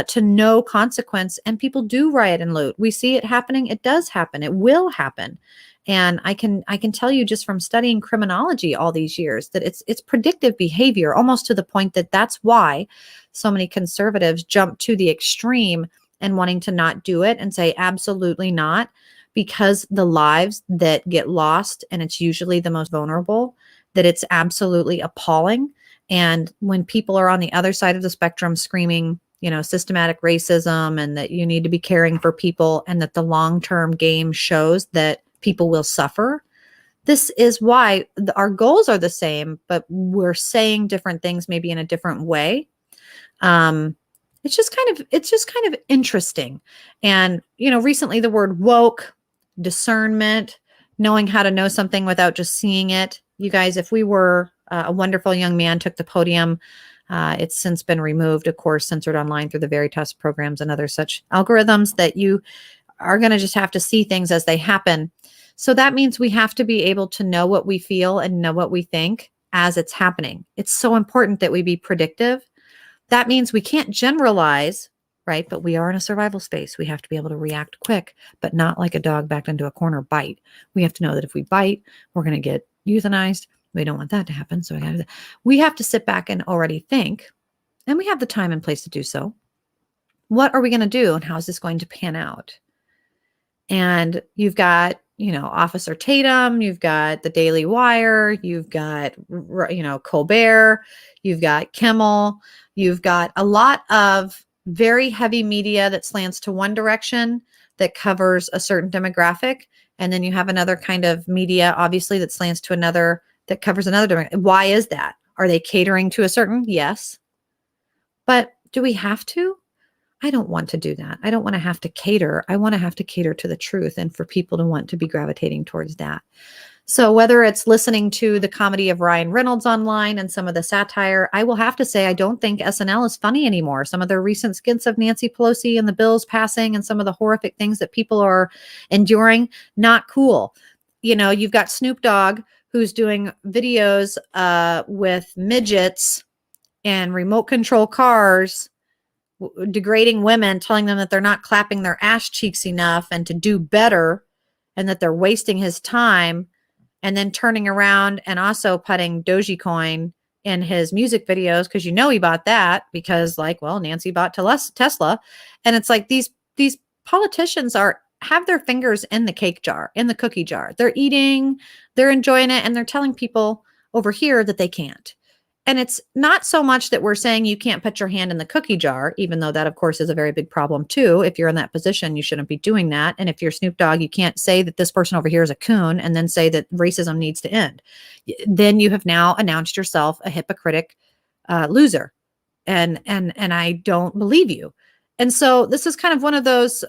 to no consequence, and people do riot and loot. We see it happening. It does happen. It will happen. And I can tell you just from studying criminology all these years that it's predictive behavior, almost to the point that that's why so many conservatives jump to the extreme and wanting to not do it and say absolutely not, because the lives that get lost, and it's usually the most vulnerable, that it's absolutely appalling. And when people are on the other side of the spectrum screaming, systematic racism and that you need to be caring for people and that the long-term game shows that people will suffer, this is why our goals are the same, but we're saying different things maybe in a different way. It's just kind of interesting. And, recently the word woke, discernment, knowing how to know something without just seeing it. You guys, if we were a wonderful young man took the podium, it's since been removed, of course, censored online through the Veritas programs and other such algorithms, that you are going to just have to see things as they happen. So that means we have to be able to know what we feel and know what we think as it's happening. It's so important that we be predictive. That means we can't generalize, right? But we are in a survival space. We have to be able to react quick, but not like a dog backed into a corner bite. We have to know that if we bite, we're going to get euthanized. We don't want that to happen. So we have to sit back and already think, and we have the time and place to do so. What are we going to do? And how is this going to pan out? And you've got, Officer Tatum, you've got the Daily Wire, you've got, Colbert, you've got Kimmel, you've got a lot of very heavy media that slants to one direction that covers a certain demographic. And then you have another kind of media, obviously, that slants to another that covers another demographic. Why is that? Are they catering to a certain? Yes. But do we have to? I don't want to do that. I don't want to have to cater. I want to have to cater to the truth and for people to want to be gravitating towards that. So whether it's listening to the comedy of Ryan Reynolds online and some of the satire, I will have to say I don't think SNL is funny anymore. Some of their recent skits of Nancy Pelosi and the bills passing and some of the horrific things that people are enduring, not cool. You know, you've got Snoop Dogg who's doing videos with midgets and remote control cars degrading women, telling them that they're not clapping their ass cheeks enough and to do better and that they're wasting his time, and then turning around and also putting Dogecoin in his music videos because you know he bought that because like, well, Nancy bought Tesla. And it's like these politicians have their fingers in the cake jar, in the cookie jar. They're eating, they're enjoying it, and they're telling people over here that they can't. And it's not so much that we're saying you can't put your hand in the cookie jar, even though that, of course, is a very big problem, too. If you're in that position, you shouldn't be doing that. And if you're Snoop Dogg, you can't say that this person over here is a coon and then say that racism needs to end. Then you have now announced yourself a hypocritic loser. And I don't believe you. And so this is kind of one of those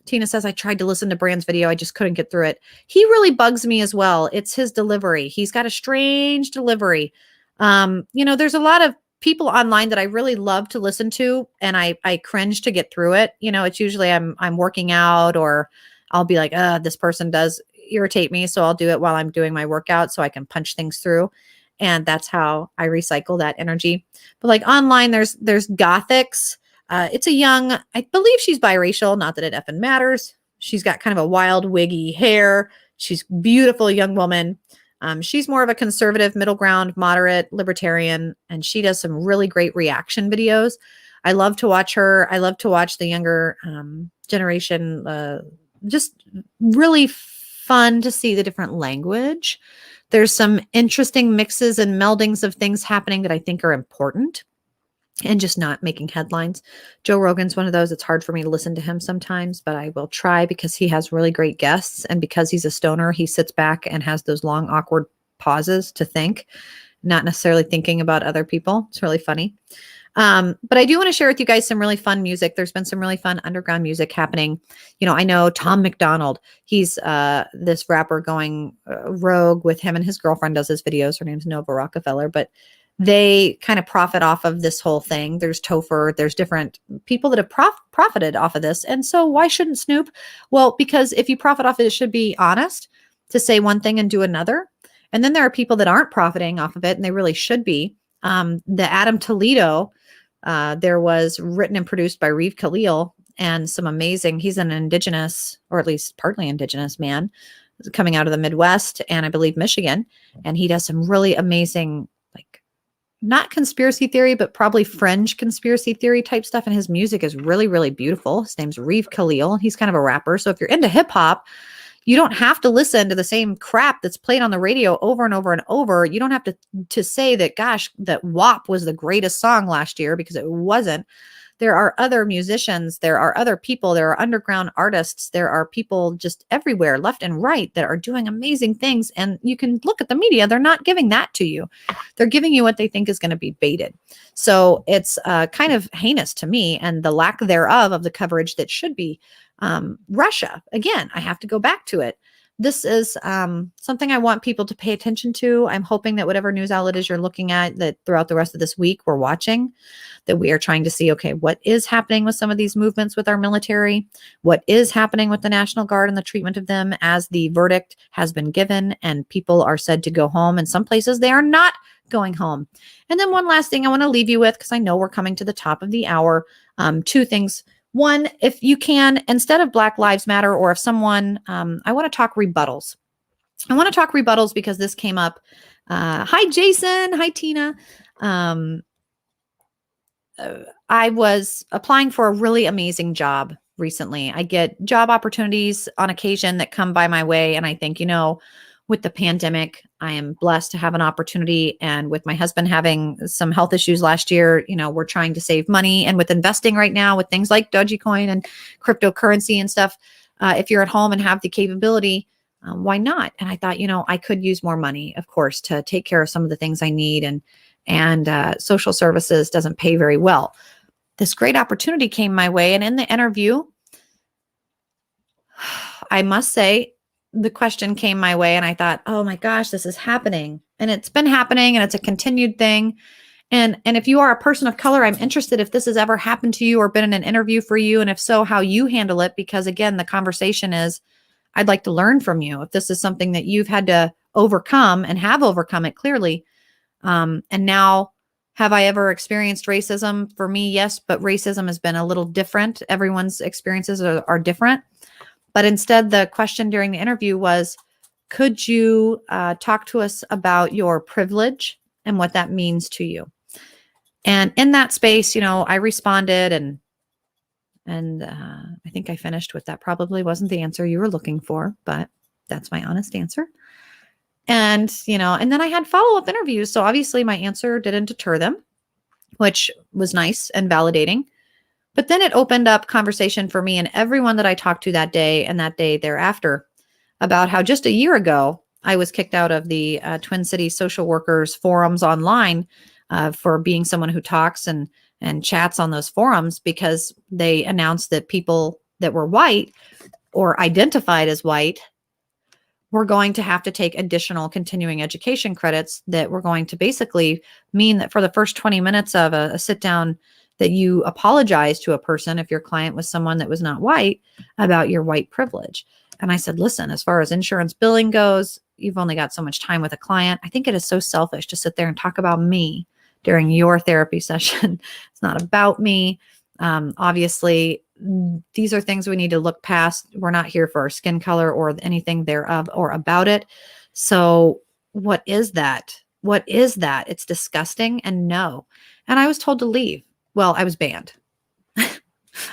Tina says, I tried to listen to Brand's video. I just couldn't get through it. He really bugs me as well. It's his delivery. He's got a strange delivery. You know, there's a lot of people online that I really love to listen to, and I cringe to get through it. You know, it's usually I'm working out, or I'll be like, this person does irritate me. So I'll do it while I'm doing my workout so I can punch things through. And that's how I recycle that energy. But like online, there's Gothics. It's a young, I believe she's biracial, not that it effing matters. She's got kind of a wild wiggy hair. She's a beautiful young woman. She's more of a conservative, middle ground, moderate, libertarian, and she does some really great reaction videos. I love to watch her. I love to watch the younger generation. Just really fun to see the different language. There's some interesting mixes and meldings of things happening that I think are important and just not making headlines. Joe Rogan's one of those. It's hard for me to listen to him sometimes, but I will try because he has really great guests. And because he's a stoner, he sits back and has those long, awkward pauses to think, not necessarily thinking about other people. It's really funny. But I do want to share with you guys some really fun music. There's been some really fun underground music happening. You know, I know Tom McDonald, he's this rapper going rogue with him and his girlfriend does his videos. Her name's Nova Rockefeller, but they kind of profit off of this whole thing. There's Topher, there's different people that have profited off of this. And so why shouldn't Snoop? Well, because if you profit off it, it should be honest to say one thing and do another. And then there are people that aren't profiting off of it, and they really should be. The Adam Toledo, there was written and produced by Reeve Khalil, and some amazing, he's an indigenous, or at least partly indigenous man coming out of the Midwest and I believe Michigan. And he does some really amazing, like, not conspiracy theory, but probably fringe conspiracy theory type stuff. And his music is really, really beautiful. His name's Reeve Khalil. He's kind of a rapper. So if you're into hip hop, you don't have to listen to the same crap that's played on the radio over and over and over. You don't have to say that, gosh, that WAP was the greatest song last year, because it wasn't. There are other musicians. There are other people. There are underground artists. There are people just everywhere, left and right, that are doing amazing things. And you can look at the media. They're not giving that to you. They're giving you what they think is going to be baited. So it's kind of heinous to me, and the lack thereof of the coverage that should be. Russia, again, I have to go back to it. This is something I want people to pay attention to. I'm hoping that whatever news outlet is you're looking at, that throughout the rest of this week we're watching, that we are trying to see, okay, what is happening with some of these movements with our military? What is happening with the National Guard and the treatment of them as the verdict has been given and people are said to go home? In some places they are not going home. And then one last thing I want to leave you with, because I know we're coming to the top of the hour. Two things. One, if you can, instead of Black Lives Matter, or if someone, I want to talk rebuttals. I want to talk rebuttals because this came up. Hi, Jason. Hi, Tina. I was applying for a really amazing job recently. I get job opportunities on occasion that come by my way. And I think, you know, with the pandemic, I am blessed to have an opportunity. And with my husband having some health issues last year, you know, we're trying to save money. And with investing right now with things like Dogecoin and cryptocurrency and stuff, if you're at home and have the capability, why not? And I thought, you know, I could use more money, of course, to take care of some of the things I need. And social services doesn't pay very well. this great opportunity came my way. And in the interview, I must say, the question came my way and I thought, oh my gosh, this is happening. And it's been happening and it's a continued thing. And if you are a person of color, I'm interested if this has ever happened to you or been in an interview for you. And if so, how you handle it. Because again, the conversation is, I'd like to learn from you. If this is something that you've had to overcome and have overcome it clearly. And now, have I ever experienced racism? For me, yes, but racism has been a little different. Everyone's experiences are different. But instead, the question during the interview was, could you talk to us about your privilege and what that means to you? And in that space, I responded and I think I finished with that. Probably wasn't the answer you were looking for, but that's my honest answer. And, and then I had follow-up interviews. So obviously my answer didn't deter them, which was nice and validating. But then it opened up conversation for me and everyone that I talked to that day and that day thereafter about how just a year ago, I was kicked out of the Twin Cities social workers forums online for being someone who talks and chats on those forums because they announced that people that were white or identified as white were going to have to take additional continuing education credits that were going to basically mean that for the first 20 minutes of a sit down that you apologize to a person if your client was someone that was not white about your white privilege. And I said, listen, as far as insurance billing goes, you've only got so much time with a client. I think it is so selfish to sit there and talk about me during your therapy session. It's not about me. Obviously, these are things we need to look past. We're not here for our skin color or anything thereof or about it. So what is that? What is that? It's disgusting and no. And I was told to leave. Well, I was banned.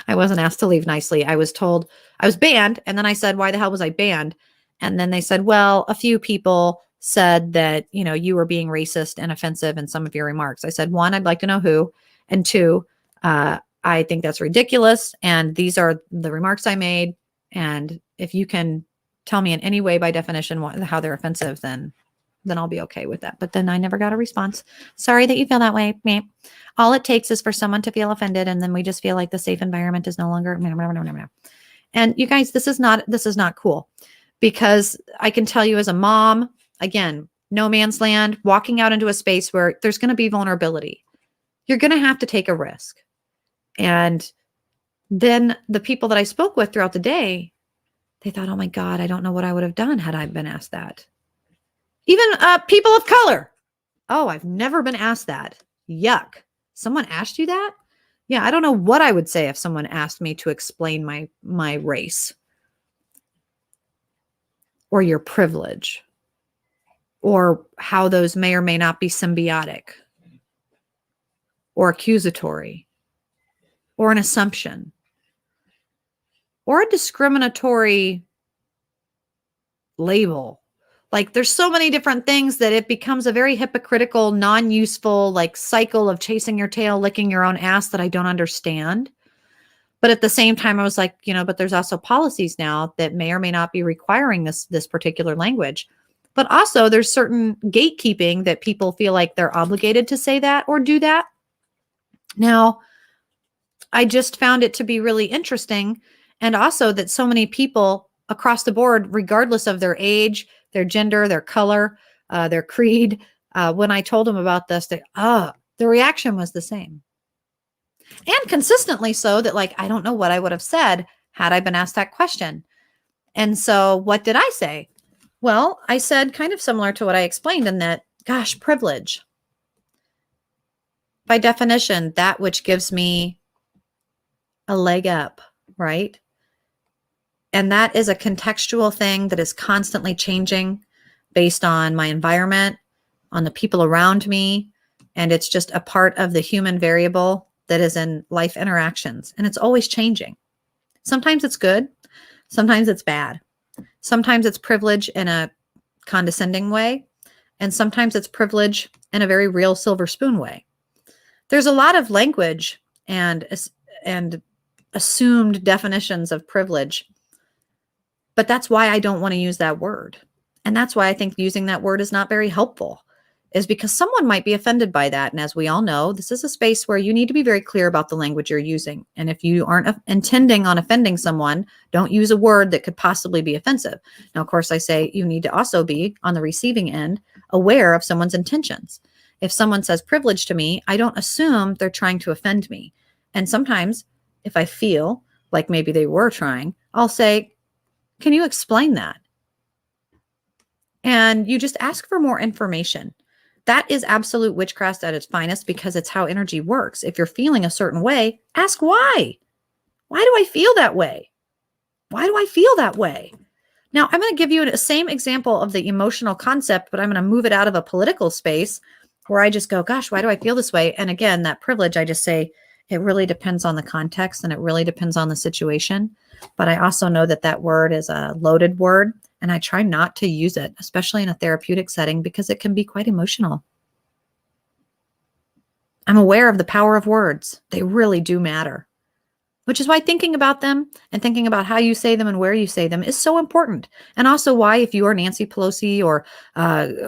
I wasn't asked to leave nicely. I was told I was banned. And then I said, why the hell was I banned? And then they said, well, a few people said that, you were being racist and offensive in some of your remarks. I said, one, I'd like to know who. And two, I think that's ridiculous. And these are the remarks I made. And if you can tell me in any way by definition how they're offensive, then I'll be okay with that. But then I never got a response. Sorry that you feel that way. All it takes is for someone to feel offended. And then we just feel like the safe environment is no longer. And you guys, this is not cool, because I can tell you as a mom, again, no man's land, walking out into a space where there's going to be vulnerability. You're going to have to take a risk. And then the people that I spoke with throughout the day, they thought, oh my God, I don't know what I would have done had I been asked that. Even people of color. Oh, I've never been asked that. Yuck. Someone asked you that? Yeah, I don't know what I would say if someone asked me to explain my race or your privilege or how those may or may not be symbiotic or accusatory or an assumption or a discriminatory label. Like, there's so many different things that it becomes a very hypocritical, non-useful, cycle of chasing your tail, licking your own ass that I don't understand. But at the same time, I was like, but there's also policies now that may or may not be requiring this particular language. But also there's certain gatekeeping that people feel like they're obligated to say that or do that. Now, I just found it to be really interesting. And also that so many people across the board, regardless of their age, their gender, their color, their creed, when I told them about this, the reaction was the same. And consistently so that I don't know what I would have said had I been asked that question. And so what did I say? Well, I said kind of similar to what I explained in that, gosh, privilege. By definition, that which gives me a leg up, right? And that is a contextual thing that is constantly changing based on my environment, on the people around me. And it's just a part of the human variable that is in life interactions. And it's always changing. Sometimes it's good. Sometimes it's bad. Sometimes it's privilege in a condescending way. And sometimes it's privilege in a very real silver spoon way. There's a lot of language and assumed definitions of privilege. But that's why I don't want to use that word. And that's why I think using that word is not very helpful, is because someone might be offended by that. And as we all know, this is a space where you need to be very clear about the language you're using. And if you aren't intending on offending someone, don't use a word that could possibly be offensive. Now, of course, I say you need to also be on the receiving end aware of someone's intentions. If someone says privilege to me, I don't assume they're trying to offend me. And sometimes if I feel like maybe they were trying, I'll say, can you explain that? And you just ask for more information. That is absolute witchcraft at its finest because it's how energy works. If you're feeling a certain way, ask why. Why do I feel that way? Why do I feel that way? Now, I'm going to give you the same example of the emotional concept, but I'm going to move it out of a political space where I just go, gosh, why do I feel this way? And again, that privilege, I just say, it really depends on the context and it really depends on the situation. But I also know that that word is a loaded word and I try not to use it, especially in a therapeutic setting, because it can be quite emotional. I'm aware of the power of words. They really do matter, which is why thinking about them and thinking about how you say them and where you say them is so important. And also why if you are Nancy Pelosi or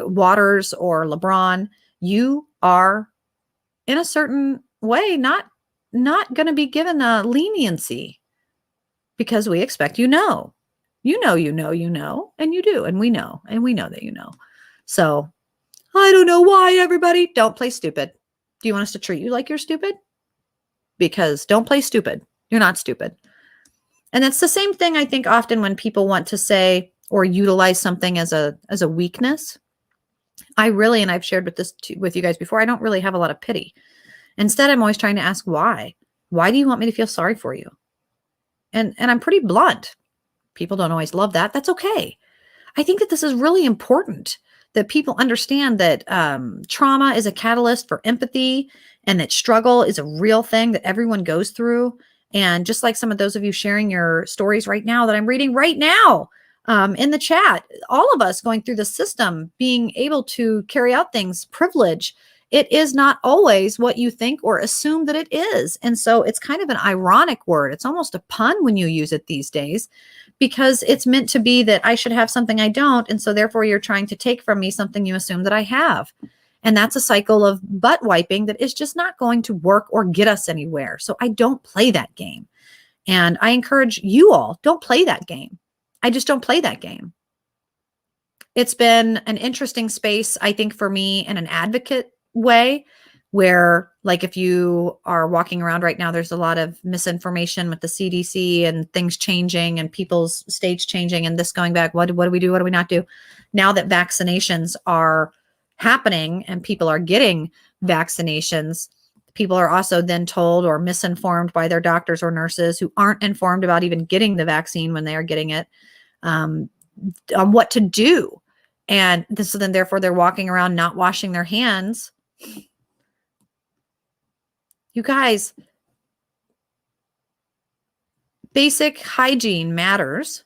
Waters or LeBron, you are in a certain way not going to be given a leniency because we expect and you do. And we know that you know. So I don't know why, everybody. Don't play stupid. Do you want us to treat you like you're stupid? Because don't play stupid. You're not stupid. And it's the same thing, I think, often when people want to say or utilize something as a weakness. I really, and I've shared with you guys before, I don't really have a lot of pity. Instead, I'm always trying to ask why. Why do you want me to feel sorry for you? And I'm pretty blunt. People don't always love that. That's okay. I think that this is really important, that people understand that trauma is a catalyst for empathy and that struggle is a real thing that everyone goes through. And just like some of those of you sharing your stories right now that I'm reading right now in the chat, all of us going through the system, being able to carry out things, privilege, it is not always what you think or assume that it is. And so it's kind of an ironic word. It's almost a pun when you use it these days because it's meant to be that I should have something I don't. And so therefore you're trying to take from me something you assume that I have. And that's a cycle of butt wiping that is just not going to work or get us anywhere. So I don't play that game. And I encourage you all, don't play that game. I just don't play that game. It's been an interesting space, I think, for me in an advocate way where, like, if you are walking around right now, there's a lot of misinformation with the CDC and things changing and people's states changing and this going back. What do we do? What do we not do? Now that vaccinations are happening and people are getting vaccinations, people are also then told or misinformed by their doctors or nurses who aren't informed about even getting the vaccine when they are getting it, on what to do. And so then therefore they're walking around not washing their hands. You guys, basic hygiene matters.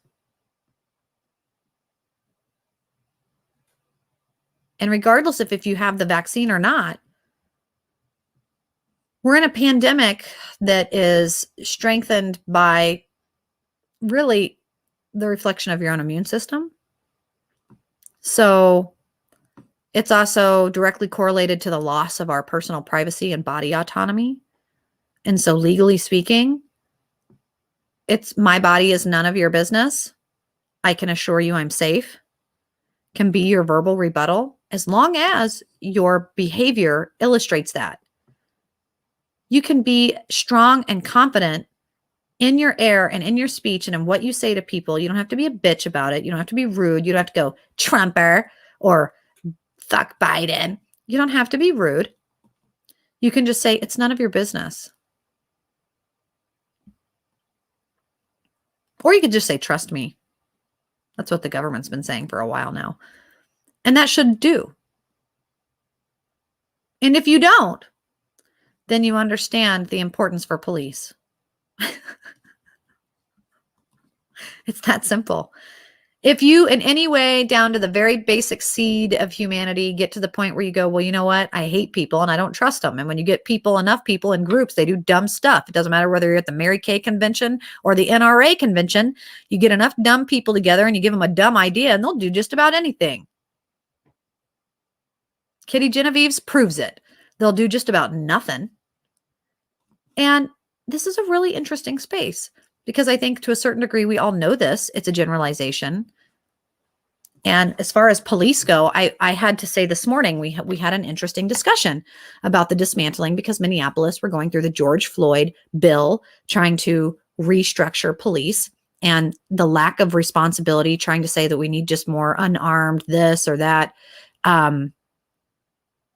And regardless of if you have the vaccine or not, we're in a pandemic that is strengthened by really the reflection of your own immune system. So it's also directly correlated to the loss of our personal privacy and body autonomy. And so legally speaking, it's my body is none of your business. I can assure you I'm safe. Can be your verbal rebuttal as long as your behavior illustrates that. You can be strong and confident in your air and in your speech and in what you say to people. You don't have to be a bitch about it. You don't have to be rude. You don't have to go Trumper or fuck Biden. You don't have to be rude. You can just say, it's none of your business. Or you could just say, trust me. That's what the government's been saying for a while now. And that should do. And if you don't, then you understand the importance for police. It's that simple. If you in any way down to the very basic seed of humanity get to the point where you go, well, you know what? I hate people and I don't trust them. And when you get enough people in groups, they do dumb stuff. It doesn't matter whether you're at the Mary Kay convention or the NRA convention. You get enough dumb people together and you give them a dumb idea and they'll do just about anything. Kitty Genevieve's proves it. They'll do just about nothing. And this is a really interesting space because I think to a certain degree, we all know this. It's a generalization. And as far as police go, I had to say this morning, we had an interesting discussion about the dismantling because Minneapolis, we're going through the George Floyd bill, trying to restructure police and the lack of responsibility, trying to say that we need just more unarmed this or that.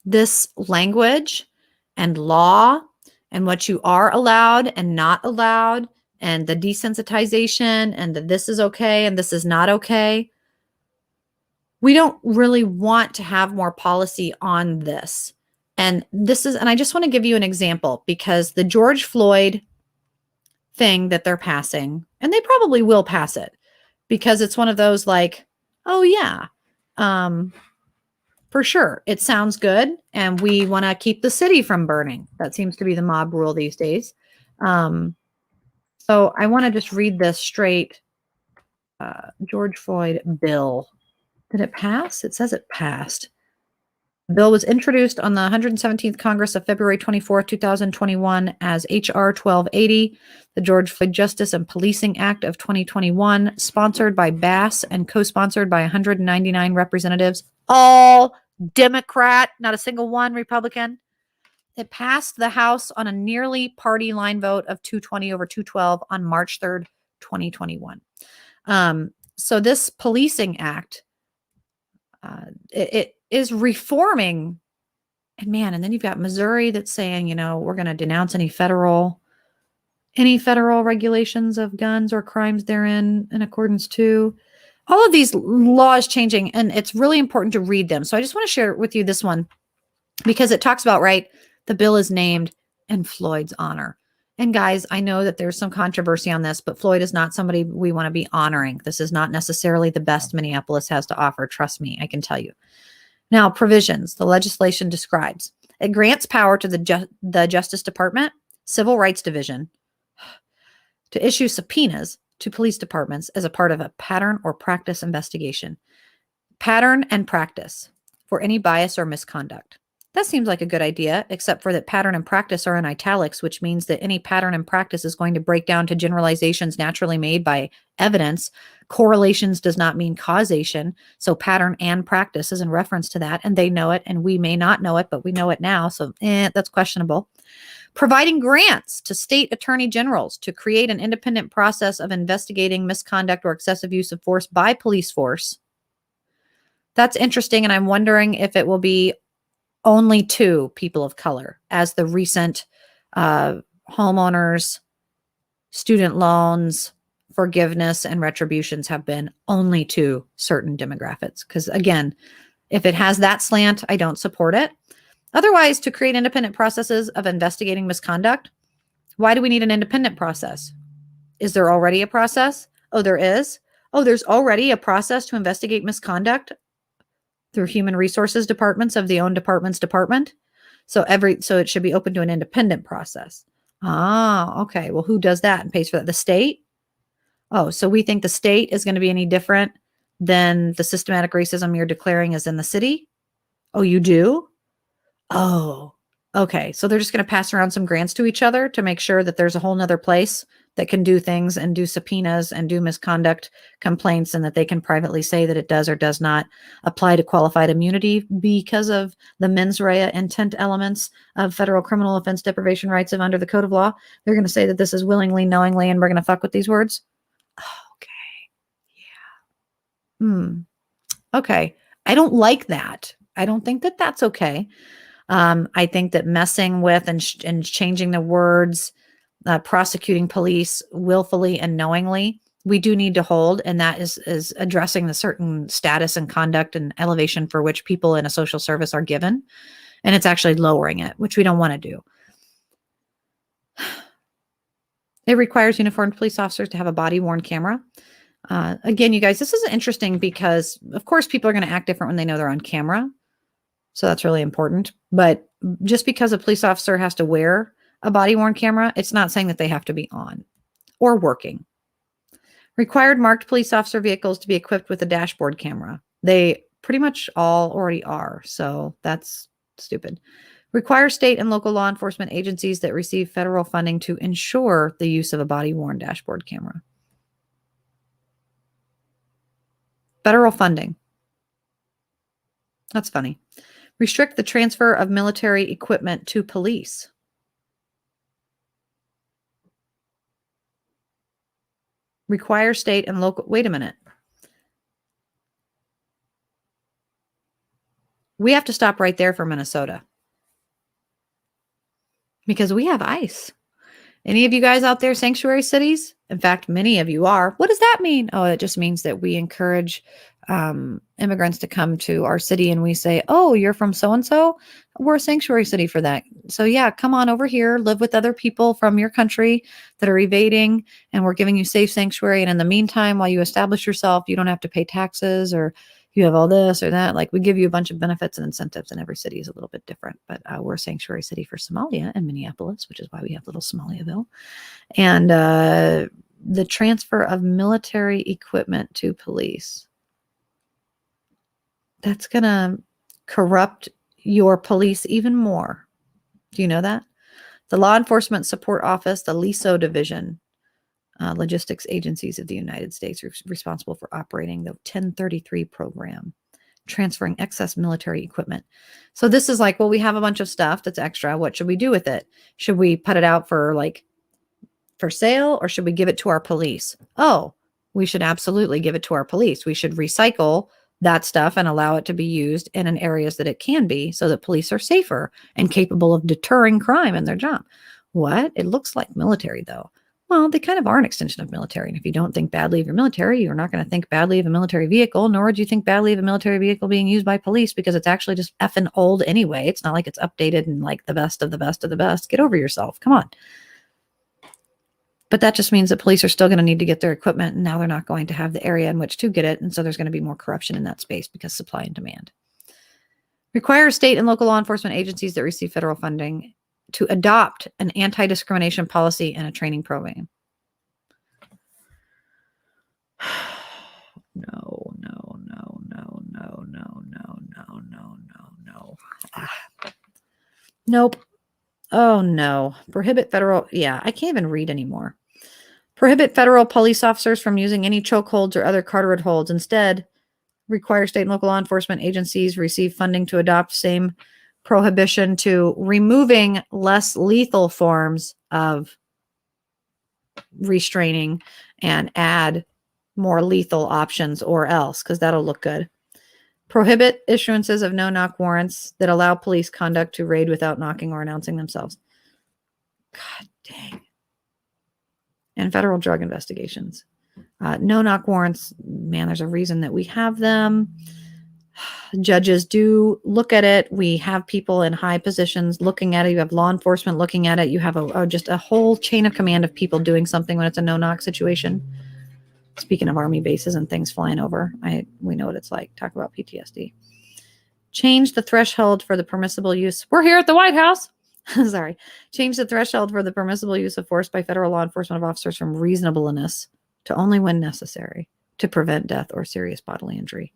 This language and law and what you are allowed and not allowed and the desensitization and that this is okay and this is not okay. We don't really want to have more policy on this. And I just want to give you an example because the George Floyd thing that they're passing, and they probably will pass it because it's one of those like, oh yeah, for sure. It sounds good. And we want to keep the city from burning. That seems to be the mob rule these days. So I want to just read this straight. George Floyd bill. Did it pass? It says it passed. The bill was introduced on the 117th Congress of February 24, 2021 as H.R. 1280, the George Floyd Justice and Policing Act of 2021, sponsored by Bass and co-sponsored by 199 representatives, all Democrat, not a single one Republican. It passed the House on a nearly party line vote of 220 over 212 on March 3rd, 2021. So this Policing Act, it is reforming, and then you've got Missouri that's saying, we're going to denounce any federal regulations of guns or crimes therein in accordance to all of these laws changing. And it's really important to read them. So I just want to share with you this one because it talks about, right, the bill is named in Floyd's honor. And guys, I know that there's some controversy on this, but Floyd is not somebody we want to be honoring. This is not necessarily the best Minneapolis has to offer. Trust me, I can tell you. Now, provisions, the legislation describes. It grants power to the Justice Department, Civil Rights Division, to issue subpoenas to police departments as a part of a pattern or practice investigation. Pattern and practice for any bias or misconduct. That seems like a good idea, except for that pattern and practice are in italics, which means that any pattern and practice is going to break down to generalizations naturally made by evidence. Correlations does not mean causation. So pattern and practice is in reference to that, and they know it, and we may not know it, but we know it now. So that's questionable. Providing grants to state attorney generals to create an independent process of investigating misconduct or excessive use of force by police force. That's interesting, and I'm wondering if it will be only to people of color, as the recent homeowners, student loans, forgiveness, and retributions have been only to certain demographics. Because again, if it has that slant, I don't support it. Otherwise, to create independent processes of investigating misconduct, why do we need an independent process? Is there already a process? Oh, there is. Oh, there's already a process to investigate misconduct through human resources departments of the own department's department. So it should be open to an independent process. Ah, okay. Well, who does that and pays for that? The state? Oh, so we think the state is going to be any different than the systematic racism you're declaring is in the city? Oh, you do? Oh, okay. So they're just going to pass around some grants to each other to make sure that there's a whole nother place that can do things and do subpoenas and do misconduct complaints, and that they can privately say that it does or does not apply to qualified immunity because of the mens rea intent elements of federal criminal offense deprivation rights of under the code of law. They're going to say that this is willingly, knowingly, and we're going to fuck with these words. Okay. Yeah. Okay. I don't like that. I don't think that that's okay. I think that messing with and changing the words, prosecuting police willfully and knowingly, we do need to hold, and that is addressing the certain status and conduct and elevation for which people in a social service are given, and it's actually lowering it, which we don't want to do. It requires uniformed police officers to have a body-worn camera. Again, you guys, this is interesting because, of course, people are going to act different when they know they're on camera, so that's really important. But just because a police officer has to wear a body-worn camera, it's not saying that they have to be on or working. Required marked police officer vehicles to be equipped with a dashboard camera. They pretty much all already are. So that's stupid. Require state and local law enforcement agencies that receive federal funding to ensure the use of a body-worn dashboard camera. Federal funding. That's funny. Restrict the transfer of military equipment to police. Require state and local. Wait a minute. We have to stop right there for Minnesota because we have ICE. Any of you guys out there, sanctuary cities? In fact, many of you are. What does that mean? Oh, it just means that we encourage immigrants to come to our city and we say, oh, you're from so-and-so? We're a sanctuary city for that. So yeah, come on over here, live with other people from your country that are evading, and we're giving you safe sanctuary. And in the meantime, while you establish yourself, you don't have to pay taxes, or you have all this or that. Like, we give you a bunch of benefits and incentives, and every city is a little bit different. But we're a sanctuary city for Somalia and Minneapolis, which is why we have little Somaliaville. And the transfer of military equipment to police. That's going to corrupt your police even more. Do you know that? The Law Enforcement Support Office, the LISO division, logistics agencies of the United States, are responsible for operating the 1033 program, transferring excess military equipment. So this is like, well, we have a bunch of stuff that's extra. What should we do with it? Should we put it out for sale, or should we give it to our police? Oh, we should absolutely give it to our police. We should recycle that stuff and allow it to be used in areas that it can be, so that police are safer and capable of deterring crime in their job. What? It looks like military, though. Well, they kind of are an extension of military. And if you don't think badly of your military, you're not going to think badly of a military vehicle, nor do you think badly of a military vehicle being used by police, because it's actually just effing old anyway. It's not like it's updated and like the best of the best of the best. Get over yourself. Come on. But that just means that police are still going to need to get their equipment, and now they're not going to have the area in which to get it. And so there's going to be more corruption in that space because supply and demand. Require state and local law enforcement agencies that receive federal funding to adopt an anti-discrimination policy and a training program. No. Nope. Oh no. Prohibit federal. Yeah, I can't even read anymore. Prohibit federal police officers from using any chokeholds or other carteret holds. Instead, require state and local law enforcement agencies receive funding to adopt same prohibition to removing less lethal forms of restraining and add more lethal options, or else, because that'll look good. Prohibit issuances of no-knock warrants that allow police conduct to raid without knocking or announcing themselves. God dang. And federal drug investigations. No-knock warrants, man, there's a reason that we have them. Judges do look at it. We have people in high positions looking at it. You have law enforcement looking at it. You have just a whole chain of command of people doing something when it's a no-knock situation. Speaking of Army bases and things flying over, we know what it's like. Talk about PTSD. Change the threshold for the permissible use. We're here at the White House. Sorry. Change the threshold for the permissible use of force by federal law enforcement officers from reasonableness to only when necessary to prevent death or serious bodily injury.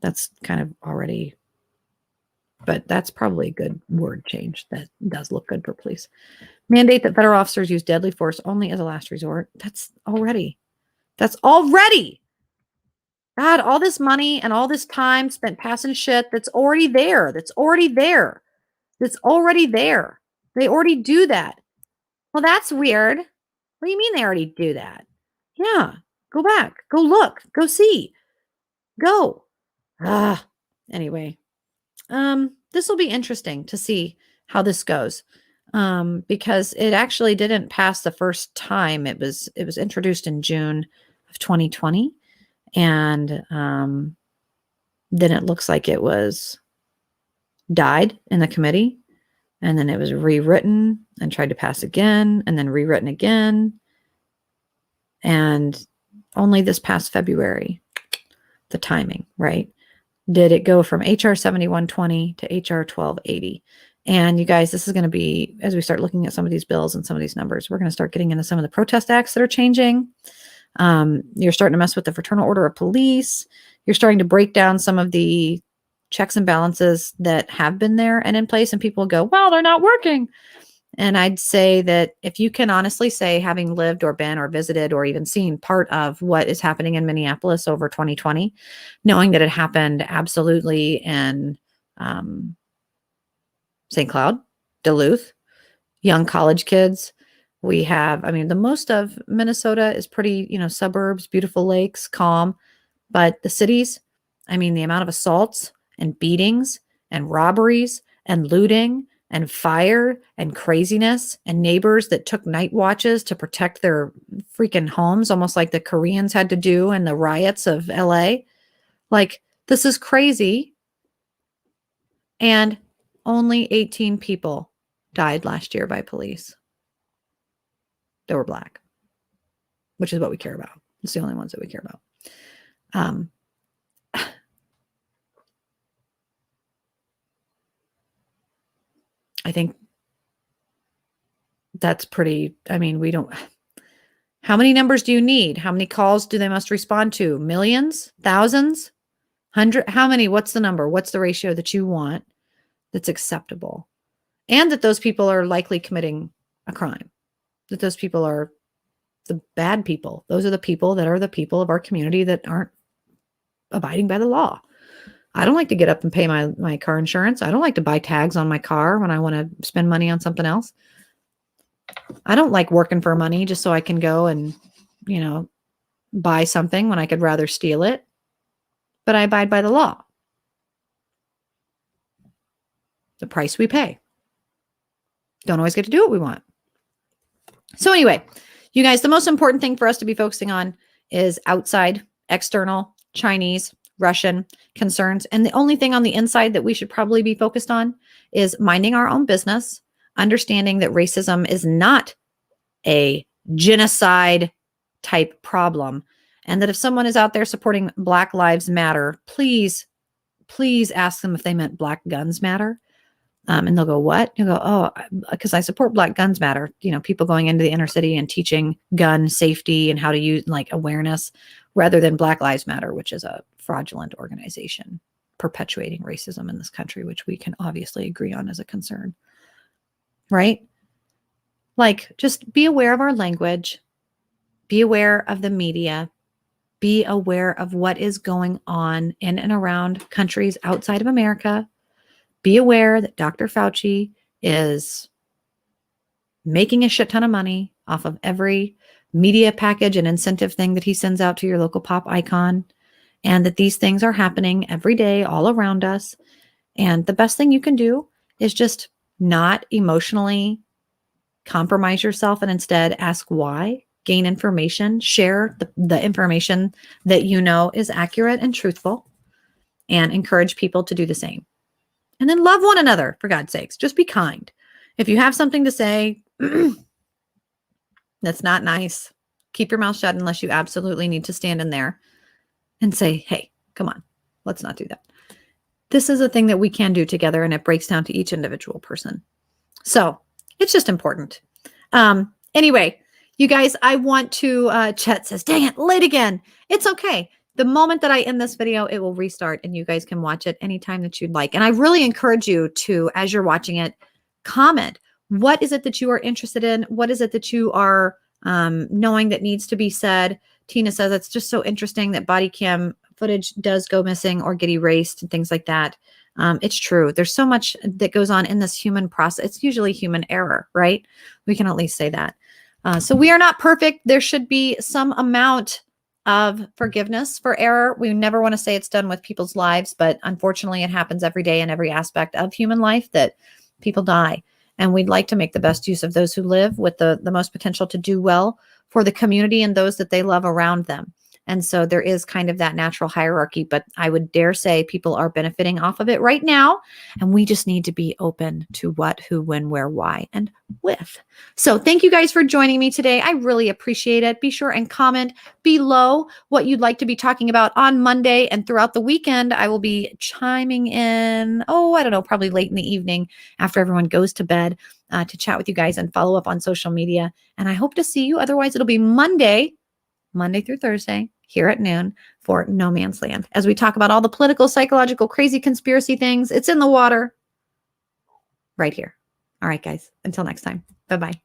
That's kind of already, but that's probably a good word change. That does look good for police. Mandate that federal officers use deadly force only as a last resort. That's already. God, all this money and all this time spent passing shit that's already there. They already do that. Well, that's weird. What do you mean they already do that? Yeah. Go back. Go look. Go see. Go. Anyway. This will be interesting to see how this goes. Because it actually didn't pass the first time. It was introduced in June of 2020. And then it looks like it was died in the committee. And then it was rewritten and tried to pass again, and then rewritten again. And only this past February, the timing, right? Did it go from HR 7120 to HR 1280? And you guys, this is going to be, as we start looking at some of these bills and some of these numbers, we're going to start getting into some of the protest acts that are changing. You're starting to mess with the Fraternal Order of Police. You're starting to break down some of the checks and balances that have been there and in place. And people go, well, they're not working. And I'd say that if you can honestly say, having lived or been or visited or even seen part of what is happening in Minneapolis over 2020, knowing that it happened absolutely in St. Cloud, Duluth, young college kids. We have, I mean, the most of Minnesota is pretty, suburbs, beautiful lakes, calm. But the cities, I mean, the amount of assaults and beatings and robberies and looting and fire and craziness and neighbors that took night watches to protect their freaking homes, almost like the Koreans had to do in the riots of LA. Like, this is crazy. And only 18 people died last year by police that were Black, which is what we care about. It's the only ones that we care about. I think that's pretty, I mean, we don't, how many numbers do you need? How many calls do they must respond to? Millions? Thousands? Hundred? How many? What's the number? What's the ratio that you want that's acceptable? And that those people are likely committing a crime, that those people are the bad people. Those are the people that are the people of our community that aren't abiding by the law. I don't like to get up and pay my car insurance. I don't like to buy tags on my car when I want to spend money on something else. I don't like working for money just so I can go and, buy something when I could rather steal it. But I abide by the law. The price we pay. Don't always get to do what we want. So anyway, you guys, the most important thing for us to be focusing on is outside, external, Chinese, Russian concerns. And the only thing on the inside that we should probably be focused on is minding our own business, understanding that racism is not a genocide type problem. And that if someone is out there supporting Black Lives Matter, please ask them if they meant Black Guns Matter. And they'll go, what? You'll go, oh, because I support Black Guns Matter. People going into the inner city and teaching gun safety and how to use awareness rather than Black Lives Matter, which is a fraudulent organization perpetuating racism in this country, which we can obviously agree on as a concern. Right? Just be aware of our language, be aware of the media, be aware of what is going on in and around countries outside of America. Be aware that Dr. Fauci is making a shit ton of money off of every media package and incentive thing that he sends out to your local pop icon, and that these things are happening every day all around us. And the best thing you can do is just not emotionally compromise yourself and instead ask why, gain information, share the information that is accurate and truthful, and encourage people to do the same. And then love one another, for God's sakes. Just be kind. If you have something to say that's not nice, keep your mouth shut unless you absolutely need to stand in there and say, hey, come on, let's not do that. This is a thing that we can do together, and it breaks down to each individual person. So it's just important. Anyway, you guys, I want to, Chet says, dang it, late again. It's okay. The moment that I end this video, it will restart and you guys can watch it anytime that you'd like. And I really encourage you to, as you're watching it, comment. What is it that you are interested in? What is it that you are knowing that needs to be said? Tina says, it's just so interesting that body cam footage does go missing or get erased and things like that. It's true. There's so much that goes on in this human process. It's usually human error, right? We can at least say that. So we are not perfect. There should be some amount of forgiveness for error. We never want to say it's done with people's lives, but unfortunately it happens every day in every aspect of human life that people die. And we'd like to make the best use of those who live with the most potential to do well for the community and those that they love around them. And so there is kind of that natural hierarchy, but I would dare say people are benefiting off of it right now. And we just need to be open to what, who, when, where, why, and with. So thank you guys for joining me today. I really appreciate it. Be sure and comment below what you'd like to be talking about on Monday and throughout the weekend. I will be chiming in, I don't know, probably late in the evening after everyone goes to bed to chat with you guys and follow up on social media. And I hope to see you. Otherwise, it'll be Monday Monday through Thursday here at noon for No Man's Land. As we talk about all the political, psychological, crazy conspiracy things, it's in the water right here. All right, guys. Until next time. Bye-bye.